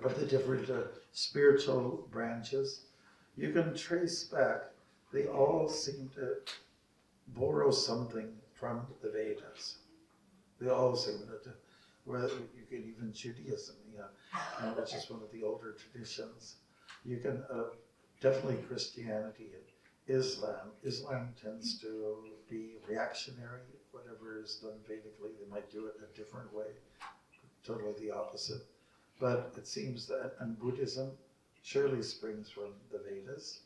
of the different spiritual branches, you can trace back. They all seem to borrow something from the Vedas. They all seem to, where you can even Judaism, which is one of the older traditions. You can definitely Christianity and Islam. Islam tends to be reactionary. Whatever is done Vedically, they might do it a different way, totally the opposite. But it seems that, and Buddhism surely springs from the Vedas.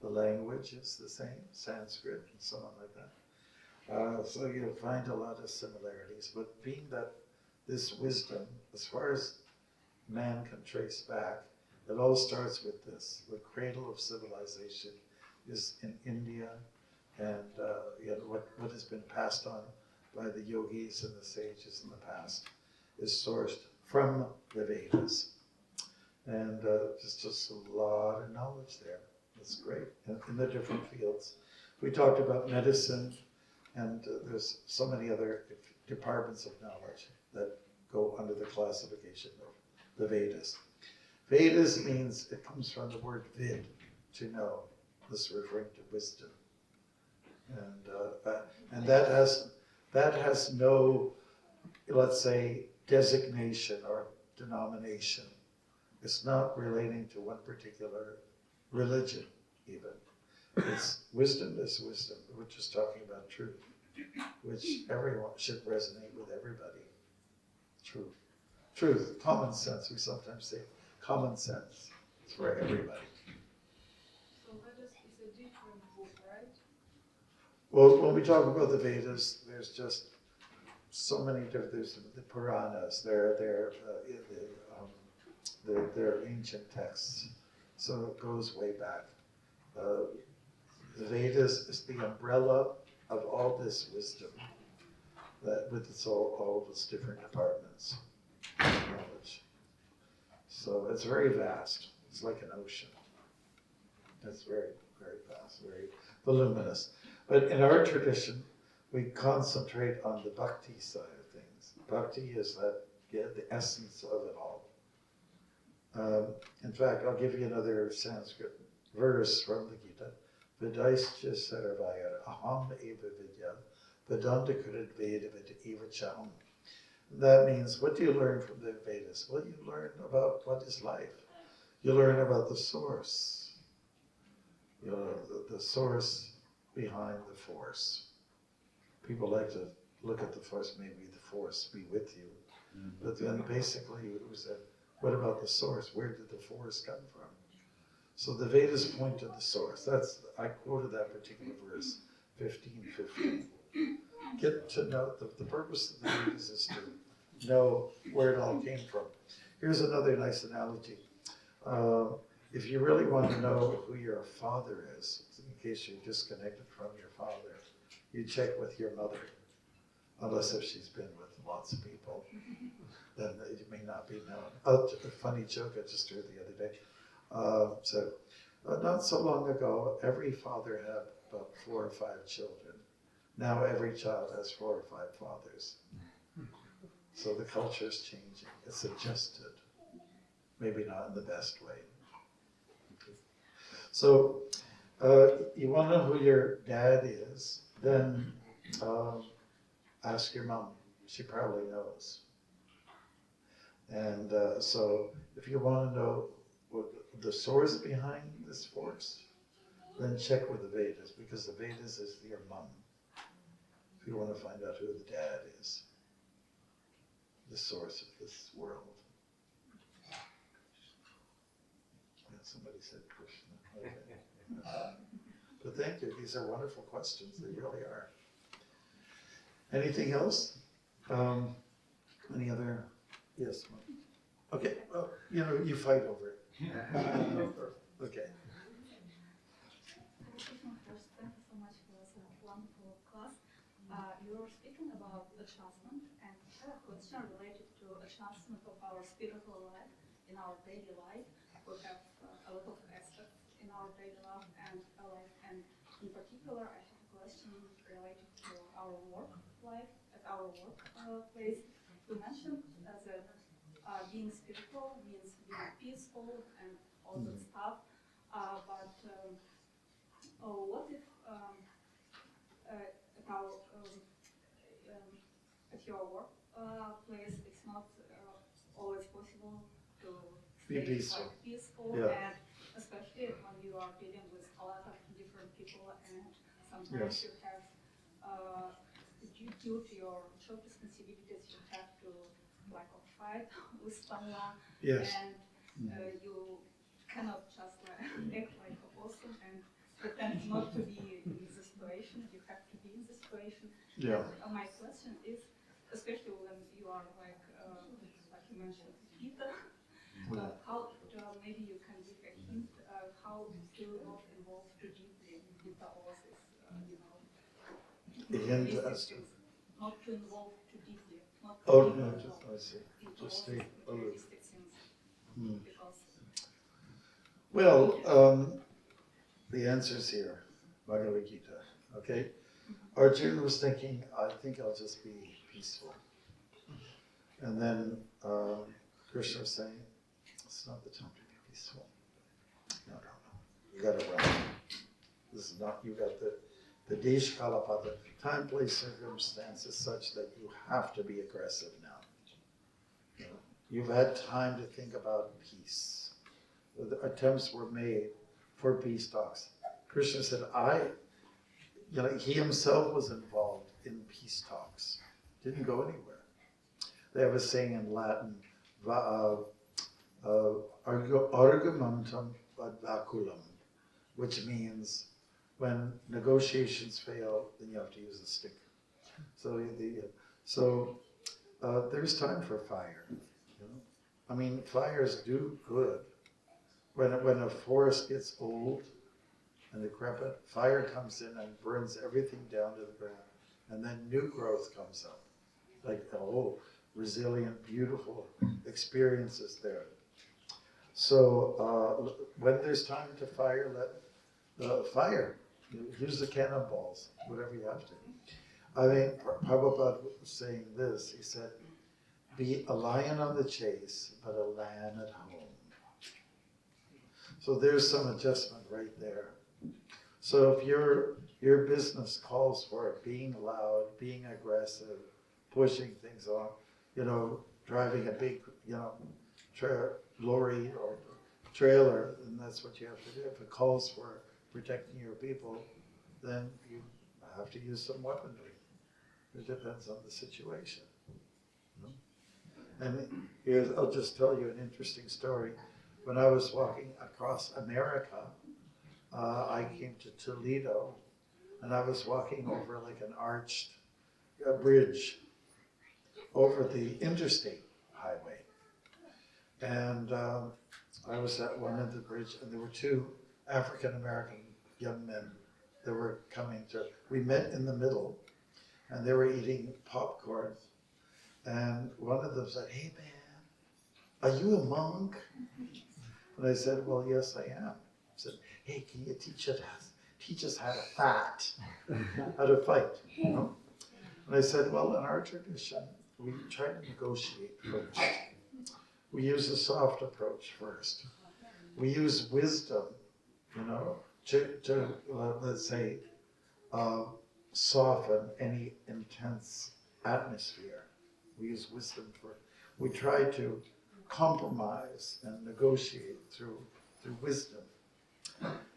The language is the same, Sanskrit and so on like that. So you'll find a lot of similarities, but being that this wisdom, as far as man can trace back, it all starts with this. The cradle of civilization is in India, and what has been passed on by the yogis and the sages in the past is sourced from the Vedas. And there's just a lot of knowledge there. That's great, in the different fields. We talked about medicine, and there's so many other departments of knowledge that go under the classification of the Vedas. Vedas means, it comes from the word vid, to know. This is referring to wisdom. And that has no, let's say, designation or denomination. It's not relating to one particular religion, even. It's wisdom is wisdom. We're just talking about truth, which everyone should resonate with everybody. Truth, common sense. We sometimes say common sense. It's for everybody. So Vedas is a different book, right? Well, when we talk about the Vedas, there's just so many different. There's the Puranas. They're ancient texts, so it goes way back. The Vedas is the umbrella of all this wisdom, that with its all of its different departments of knowledge. So it's very vast. It's like an ocean. It's very, very vast, very voluminous. But in our tradition, we concentrate on the bhakti side of things. Bhakti is the essence of it all. In fact, I'll give you another Sanskrit verse from the Gita. Vedaischa sarvaya aham eva vidya vedanta kurid veda eva chaham. That means, what do you learn from the Vedas? Well, you learn about what is life. You learn about the source. You know, the source behind the force. People like to look at the force, maybe the force be with you. But then basically it was what about the source? Where did the force come from? So the Vedas point to the source. I quoted that particular verse, 15:15. Get to know, the purpose of the Vedas is to know where it all came from. Here's another nice analogy. If you really want to know who your father is, in case you're disconnected from your father, you check with your mother. Unless if she's been with lots of people, then it may not be known. A funny joke I just heard the other day. Not so long ago, every father had about 4 or 5 children. Now every child has 4 or 5 fathers. So the culture is changing. It's adjusted. Maybe not in the best way. So you want to know who your dad is, then ask your mom. She probably knows. And so if you want to know what the source behind this force, then check with the Vedas, because the Vedas is your mom. If you want to find out who the dad is, the source of this world. Yeah, somebody said Krishna. Okay. But thank you. These are wonderful questions. They really are. Anything else? Any other? Yes. Okay. Well, you fight over it. Okay. Krishna, first, thank you so much for this wonderful class. You were speaking about adjustment, and I have a question related to adjustment of our spiritual life in our daily life. We have a lot of aspects in our daily life, and in particular, I have a question related to our work life at our workplace. You mentioned that being spiritual means being peaceful and all that stuff, but what if at your workplace it's not always possible to Be stay peaceful. quite peaceful, Yeah. and especially when you are dealing with a lot of different people, and sometimes Yes. you have due to your job responsibilities, you have to fight with someone, Yes. and you cannot just act like a person and pretend not to be in the situation. You have to be in the situation. Yeah. And my question is, especially when you are like you mentioned, Peter, how maybe you can give a hint how to not involve too deeply into all this, The hint these as to. things. Not to involve too deeply. Not to Oh, deeply no, involved I see. into Just all stay these alert. materialistic things. Because Well, the answer's here, Bhagavad Gita. Okay? Arjuna was thinking, I think I'll just be peaceful. And then Krishna was saying, it's not the time to be peaceful. No. You gotta run. This is not, you got the Desh Kalapata, time, place, circumstance is such that you have to be aggressive now. You've had time to think about peace. The attempts were made for peace talks. Krishna said, he himself was involved in peace talks. Didn't go anywhere. They have a saying in Latin, argumentum ad baculum, which means when negotiations fail, then you have to use a stick. So there's time for fire. You know? I mean, fires do good. When a forest gets old and decrepit, fire comes in and burns everything down to the ground, and then new growth comes up, like resilient, beautiful experiences there. So when there's time to fire, let fire. Use the cannonballs, whatever you have to. I mean, Prabhupada was saying this. He said, "Be a lion on the chase, but a lamb at home." So there's some adjustment right there. So if your business calls for it, being loud, being aggressive, pushing things on, driving a big, lorry or trailer, then that's what you have to do. If it calls for protecting your people, then you have to use some weaponry. It depends on the situation. And I'll just tell you an interesting story. When I was walking across America, I came to Toledo, and I was walking over like an arched bridge over the interstate highway. And I was at one end of the bridge, and there were two African-American young men that were coming to, we met in the middle, and they were eating popcorn. And one of them said, "Hey man, are you a monk?" And I said, "Well, yes, I am." I said, "Hey, can you teach us how to fight?" And I said, "Well, in our tradition, we try to negotiate first. We use a soft approach first. We use wisdom, to let's say, soften any intense atmosphere. We use wisdom first. We try to compromise and negotiate through wisdom.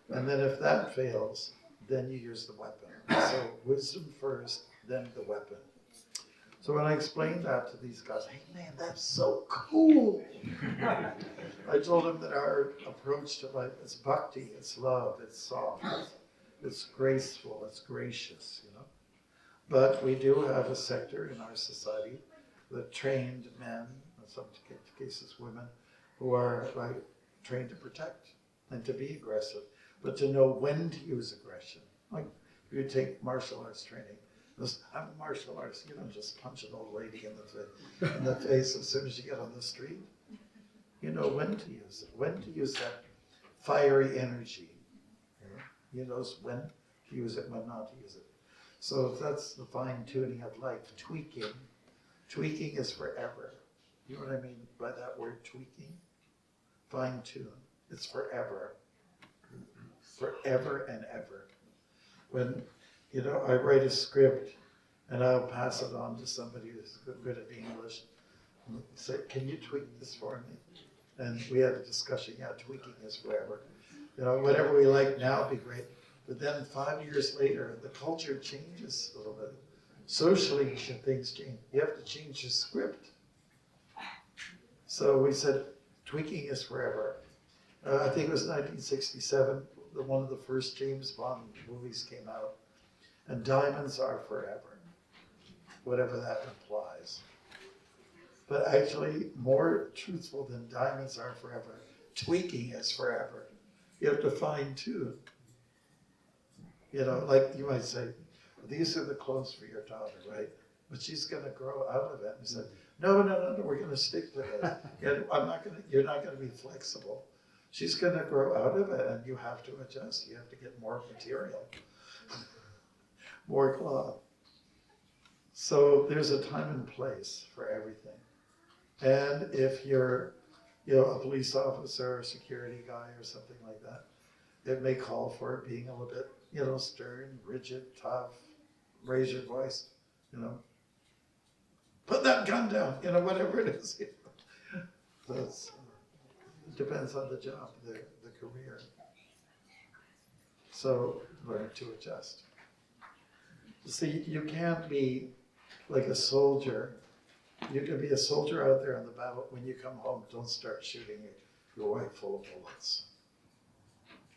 And then if that fails, then you use the weapon. So wisdom first, then the weapon." So when I explained that to these guys, "Hey man, that's so cool." I told them that our approach to life is bhakti, it's love, it's soft, it's graceful, it's gracious, But we do have a sector in our society, the trained men, in some cases women, who are trained to protect and to be aggressive, but to know when to use aggression. Like if you take martial arts training, I'm a martial artist, you don't just punch an old lady in the face as soon as you get on the street. You know when to use it, when to use that fiery energy. You know when to use it, when not to use it. So that's the fine tuning of life, tweaking. Tweaking is forever. You know what I mean by that word, tweaking? Fine tune. It's forever. Forever and ever. When, I write a script and I'll pass it on to somebody who's good at English and say, "Can you tweak this for me?" And we had a discussion, tweaking is forever. Whatever we like now would be great. But then 5 years later, the culture changes a little bit. Socially, things change. You have to change your script. So we said, tweaking is forever. I think it was 1967, one of the first James Bond movies came out. And diamonds are forever, whatever that implies. But actually, more truthful than diamonds are forever, tweaking is forever. You have to fine tune. Like you might say, "These are the clothes for your daughter, right? But she's going to grow out of it." And he said, No, we're going to stick to it. You're not going to be flexible. She's going to grow out of it, and you have to adjust. You have to get more material, more cloth. So there's a time and place for everything. And if you're, a police officer or security guy or something like that, it may call for it being a little bit, stern, rigid, tough, raise your voice, put that gun down, whatever it is. It depends on the job, the career. So learn to adjust. See, you can't be like a soldier You can be a soldier out there on the battle. When you come home, don't start shooting your wife full of bullets.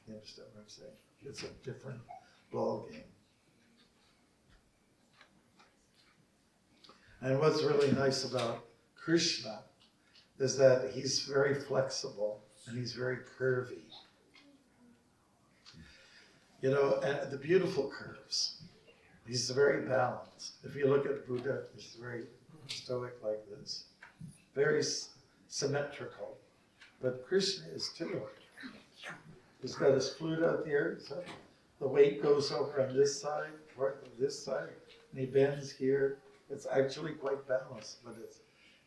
You understand what I'm saying? It's a different ball game. And what's really nice about Krishna is that he's very flexible and he's very curvy. You know, and the beautiful curves. He's very balanced. If you look at Buddha, he's very stoic like this, very symmetrical. But Krishna is too. He's got his flute out there, so the weight goes over on this side, or this side, and he bends here. It's actually quite balanced, but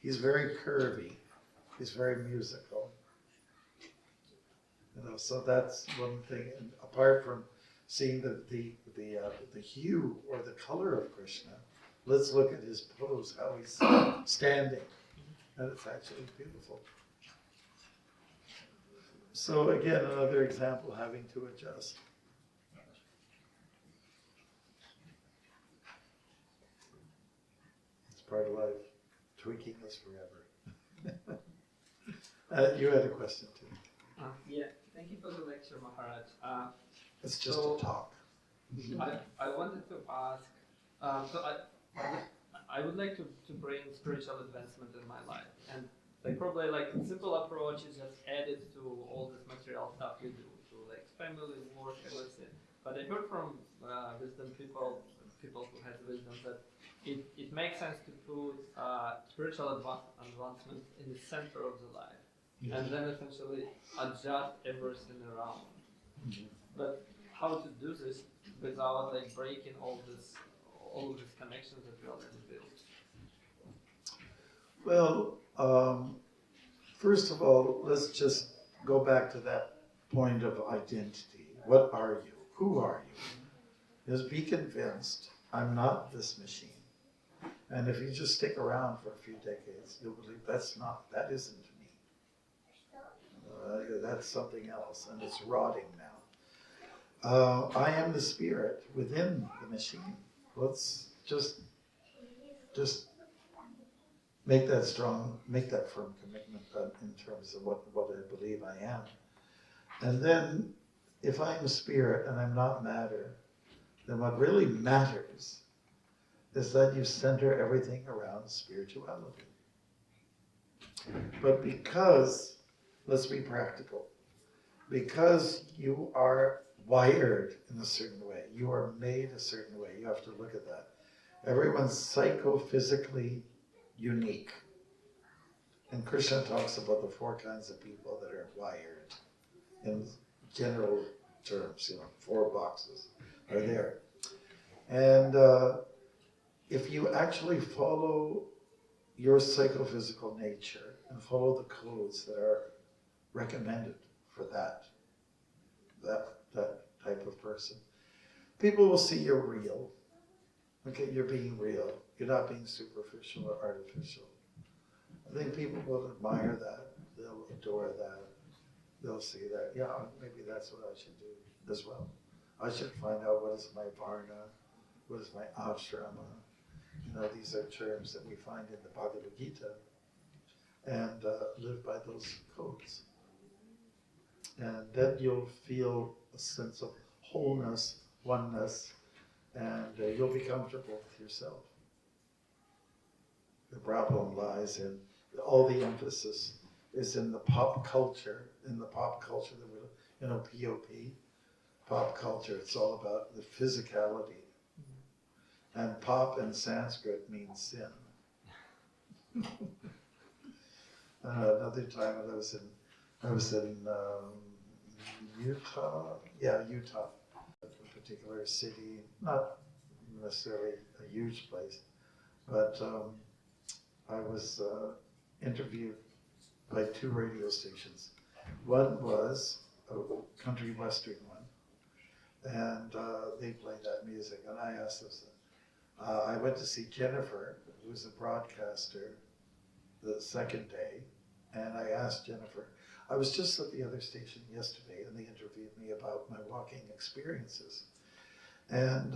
he's very curvy. He's very musical. You know, so that's one thing. And apart from seeing the hue or the color of Krishna, let's look at his pose, how he's standing, and it's actually beautiful. So again, another example, having to adjust. It's part of life, tweaking us forever. You had a question too. Yeah, thank you for the lecture, Maharaj. It's just So- a talk. I wanted to ask, I would like to bring spiritual advancement in my life, and probably a simple approach is just added to all this material stuff we do, to family, work, everything. But I heard from wisdom people who has wisdom, that it makes sense to put spiritual advancement in the center of the life, and then essentially adjust everything around. But how to do this without breaking all of these connections that we already built? Well, first of all, let's just go back to that point of identity. What are you? Who are you? Just be convinced, I'm not this machine. And if you just stick around for a few decades, you'll believe that isn't me. That's something else, and it's rotting now. I am the spirit within the machine. Let's just make that strong, make that firm commitment in terms of what I believe I am. And then, if I'm spirit and I'm not matter, then what really matters is that you center everything around spirituality. But because, let's be practical, because you are wired in a certain way, you are made a certain way, you have to look at that. Everyone's psychophysically unique. And Krishna talks about the 4 kinds of people that are wired in general terms, 4 boxes are there. And if you actually follow your psychophysical nature and follow the codes that are recommended for that type of person, people will see you're real. Okay, you're being real. You're not being superficial or artificial. I think people will admire that. They'll adore that. They'll see that. Yeah, maybe that's what I should do as well. I should find out what is my varna, what is my ashrama. These are terms that we find in the Bhagavad Gita, and live by those codes. And then you'll feel a sense of wholeness, oneness, and you'll be comfortable with yourself. The problem lies in all the emphasis is in the pop culture, that we, pop culture. It's all about the physicality. And pop in Sanskrit means sin. Another time when I was in Utah, a particular city, not necessarily a huge place, but I was interviewed by 2 radio stations. One was a country western one, and they played that music, and I asked them, I went to see Jennifer, who was a broadcaster, the second day, and I asked Jennifer, I was just at the other station yesterday, and they interviewed me about my walking experiences. And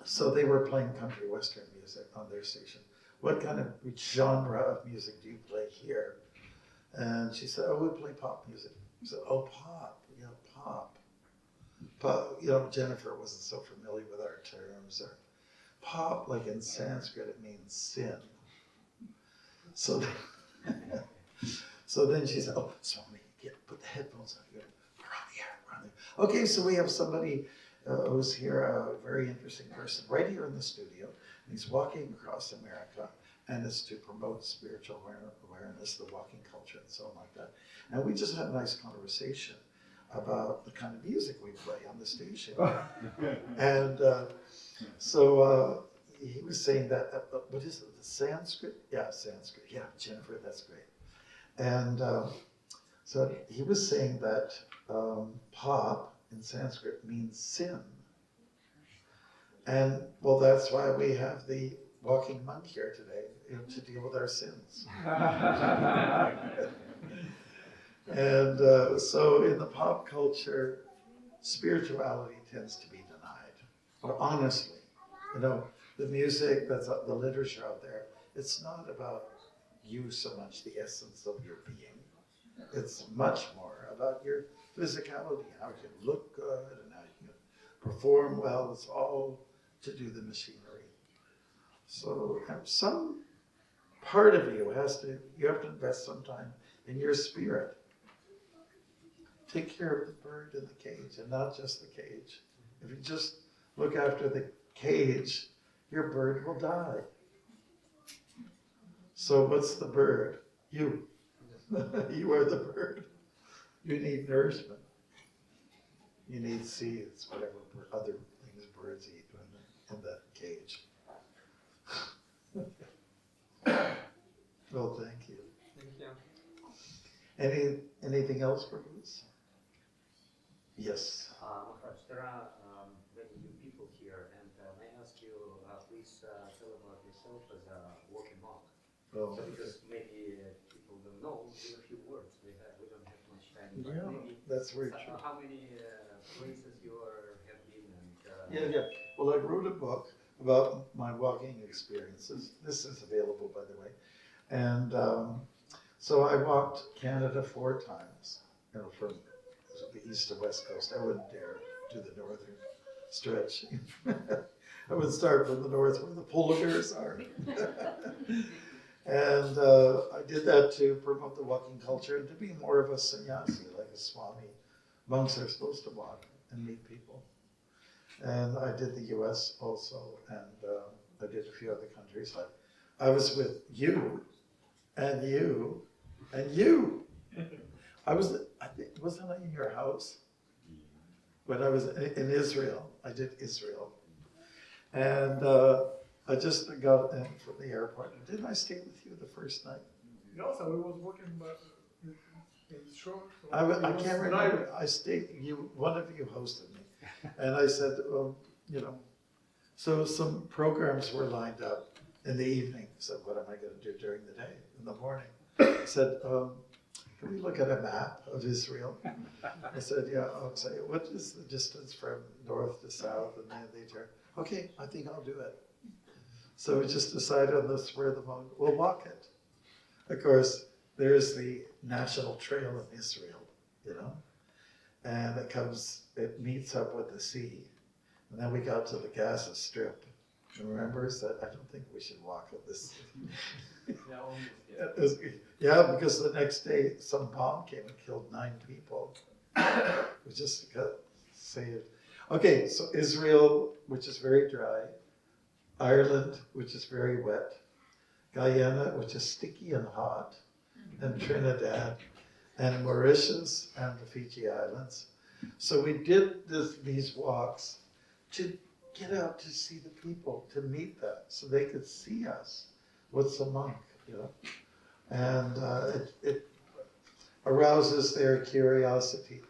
so they were playing country western music on their station. what kind of genre of music do you play here? And she said, oh, we play pop music. I said, oh, pop, yeah, pop. Pop, you know, Jennifer wasn't so familiar with our terms. Or pop, like in Sanskrit, it means sin. So then, so then she said, oh, Swami, put the headphones on. We're on the air, we're on the air. Okay, so we have somebody who's here, a very interesting person, right here in the studio. And he's walking across America, and it's to promote spiritual awareness, the walking culture, and so on like that. And we just had a nice conversation about the kind of music we play on the station. And so he was saying that, what is it, the Sanskrit? Yeah, Sanskrit. Yeah, Jennifer, that's great. And so he was saying that pop in Sanskrit means sin. And well, that's why we have the walking monk here today, to deal with our sins. And so in the pop culture, spirituality tends to be denied. Or honestly, you know, the music, that's the literature out there, it's not about you so much, the essence of your being. It's much more about your physicality, how you can look good and how you can perform well. It's all to do the machinery. So some part of you you have to invest some time in your spirit. Take care of the bird in the cage and not just the cage. If you just look after the cage, your bird will die. So what's the bird? You. You are the bird. You need nourishment. You need seeds, whatever other things birds eat in that cage. Well, thank you. Thank you. Anything else, Bruce? Yes. Maharaj, there are many new people here, and may I ask you, please tell about yourself as a walking monk. Oh, So because maybe people don't know, give a few words. We don't have much time. But yeah, maybe that's very true. how many places you have been? And, Yeah. Well, I wrote a book about my walking experiences. This is available, by the way. And so I walked Canada 4 times, you know, from the east to west coast. I wouldn't dare do the northern stretch. I would start from the north where the polar bears are. And I did that to promote the walking culture and to be more of a sannyasi, like a Swami. Monks are supposed to walk and meet people. And I did the US also, and I did a few other countries. Like I was with you, and you, and you. Wasn't I in your house? When I was in Israel, I did Israel. And I just got in from the airport. Didn't I stay with you the first night? No, so we was working in short. So I can't remember. I stayed, one of you hosted me. And I said, you know, so some programs were lined up in the evening. I said, what am I going to do during the day? In the morning. I said, can we look at a map of Israel? I said, yeah, I'll say, what is the distance from north to south? And then they turn, okay, I think I'll do it. So we just decided on the spur of the moment, we'll walk it. Of course, there's the national trail in Israel, you know, and it meets up with the sea. And then we got to the Gaza Strip. And remember, said, I don't think we should walk at this. Yeah, because the next day some bomb came and killed 9 people. We just got saved. Okay, so Israel, which is very dry, Ireland, which is very wet, Guyana, which is sticky and hot, and Trinidad, and Mauritius, and the Fiji Islands. So we did these walks to get out to see the people, to meet them, so they could see us. What's a monk, you know? And it arouses their curiosity.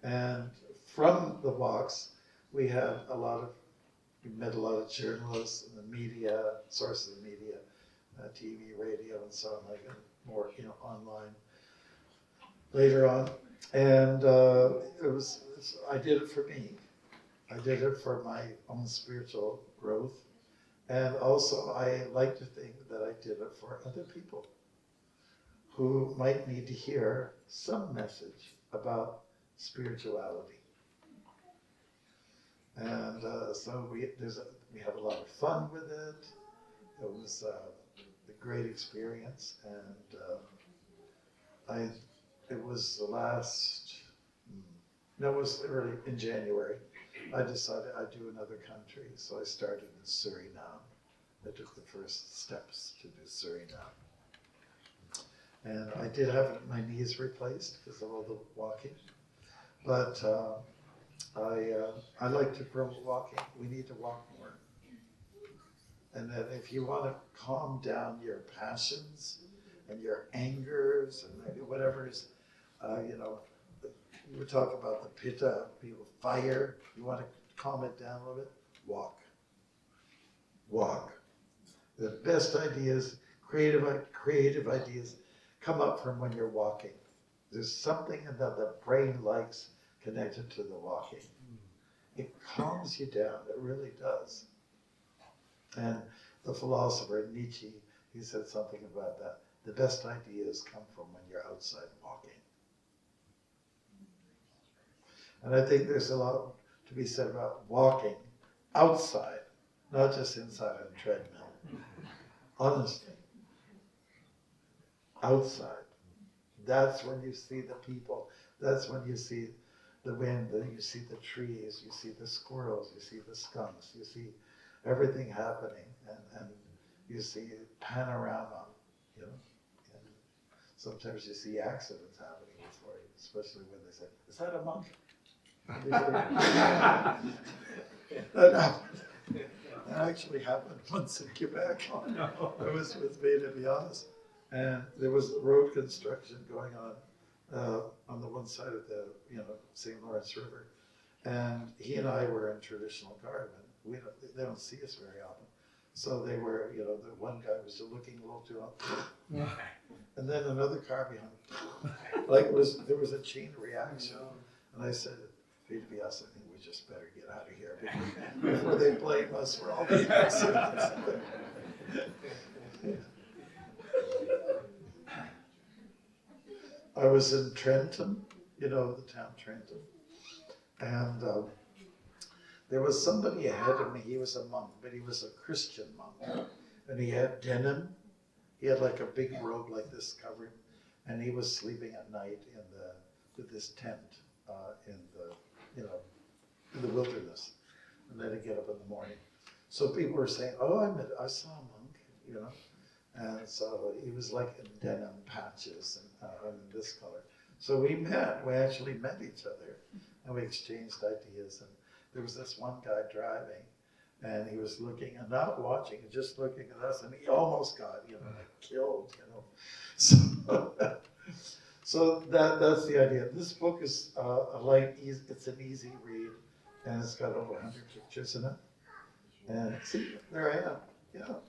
And from the walks, we met a lot of journalists and the media, sources of media, TV, radio, and so on, like more, you know, online later on. And I did it for me. I did it for my own spiritual growth And also, I like to think that I did it for other people who might need to hear some message about spirituality. And so we had a lot of fun with it. It was a great experience, and it was it was early in January. I decided I'd do another country, so I started in Suriname. I took the first steps to do Suriname. And I did have my knees replaced because of all the walking. But I like to promote walking. We need to walk more. And that if you want to calm down your passions and your angers and whatever is, we talk about the pitta, people, fire. You want to calm it down a little bit? Walk. Walk. The best ideas, creative ideas, come up from when you're walking. There's something that the brain likes connected to the walking. It calms you down, it really does. And the philosopher Nietzsche, he said something about that. The best ideas come from when you're outside walking. And I think there's a lot to be said about walking outside, not just inside on a treadmill. Honestly. Outside. That's when you see the people. That's when you see the wind, you see the trees, you see the squirrels, you see the skunks, you see everything happening, and you see panorama, And sometimes you see accidents happening before you, especially when they say, "Is that a monk?" That happened. That actually happened once in Quebec. I was with Vedic, and there was road construction going on the one side of the St. Lawrence River, and he and I were in traditional garb, and they don't see us very often. So they were, the one guy was looking a little too long, and then another car behind, like there was a chain reaction, and I said, "VWS, I think we just better get out of here before they blame us for all the accidents." I was in Trenton, the town Trenton, and there was somebody ahead of me. He was a monk, but he was a Christian monk, and he had denim. He had like a big robe like this covering, and he was sleeping at night with this tent in the wilderness, and then he'd get up in the morning. So people were saying, "Oh, I saw a monk," And so he was like in denim patches and this color. So we actually met each other, and we exchanged ideas. And there was this one guy driving, and he was looking and not watching, just looking at us, and he almost got, killed, So that's the idea. This book is it's an easy read, and it's got over 100 pictures in it. And see, there I am,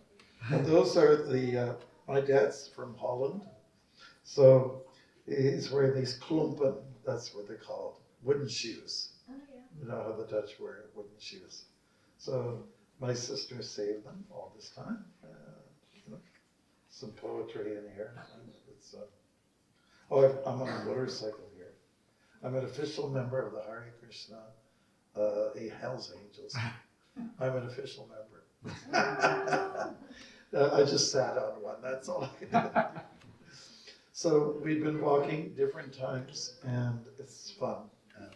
And those are my dad's from Holland. So he's wearing these klompen, that's what they're called, wooden shoes. Oh, yeah. You know how the Dutch wear wooden shoes. So my sister saved them all this time. Some poetry in here. I'm on a motorcycle here. I'm an official member of the Hare Krishna, Hells Angels. I'm an official member. I just sat on one, that's all I can do. So we've been walking different times, and it's fun, and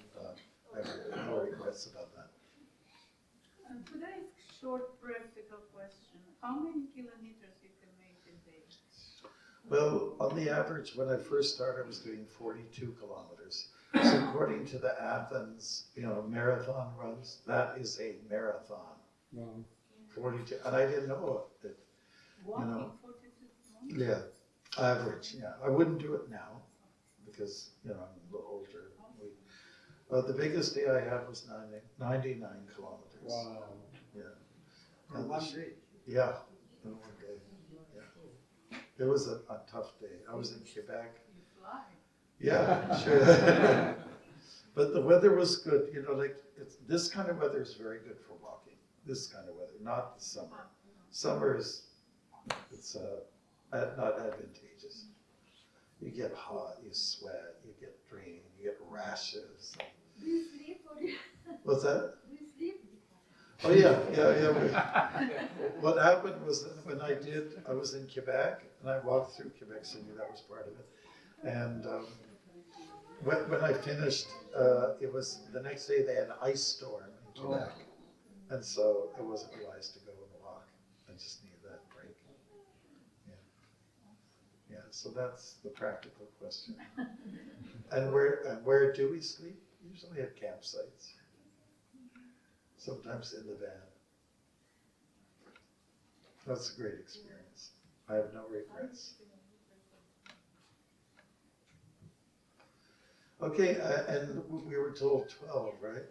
I have no regrets about that. Could I ask a short practical question? How many kilometers you can make a day? Well, on the average, when I first started, I was doing 42 kilometers. So according to the Athens, marathon runs, that is a marathon. Wow. 42, and I didn't know it. Walking 42 kilometers? Yeah, average, yeah. I wouldn't do it now because, I'm a little older. The biggest day I had was 99 kilometers. Wow. Yeah. In one day? Yeah, in one day. Yeah. It was a tough day. I was in Quebec. You fly. Yeah, sure. But the weather was good. This kind of weather is very good for walking. This kind of weather, not the summer. Summers, it's not advantageous. You get hot, you sweat, you get drained, you get rashes. Do you sleep or What's that? do you sleep? Oh yeah. What happened was that when I was in Quebec, and I walked through Quebec City, that was part of it. And when I finished, it was the next day they had an ice storm in Quebec. And so it wasn't wise to go and walk. I just needed that break. Yeah, so that's the practical question. And where do we sleep? Usually at campsites. Sometimes in the van. That's a great experience. I have no regrets. Okay, and we were told 12, right?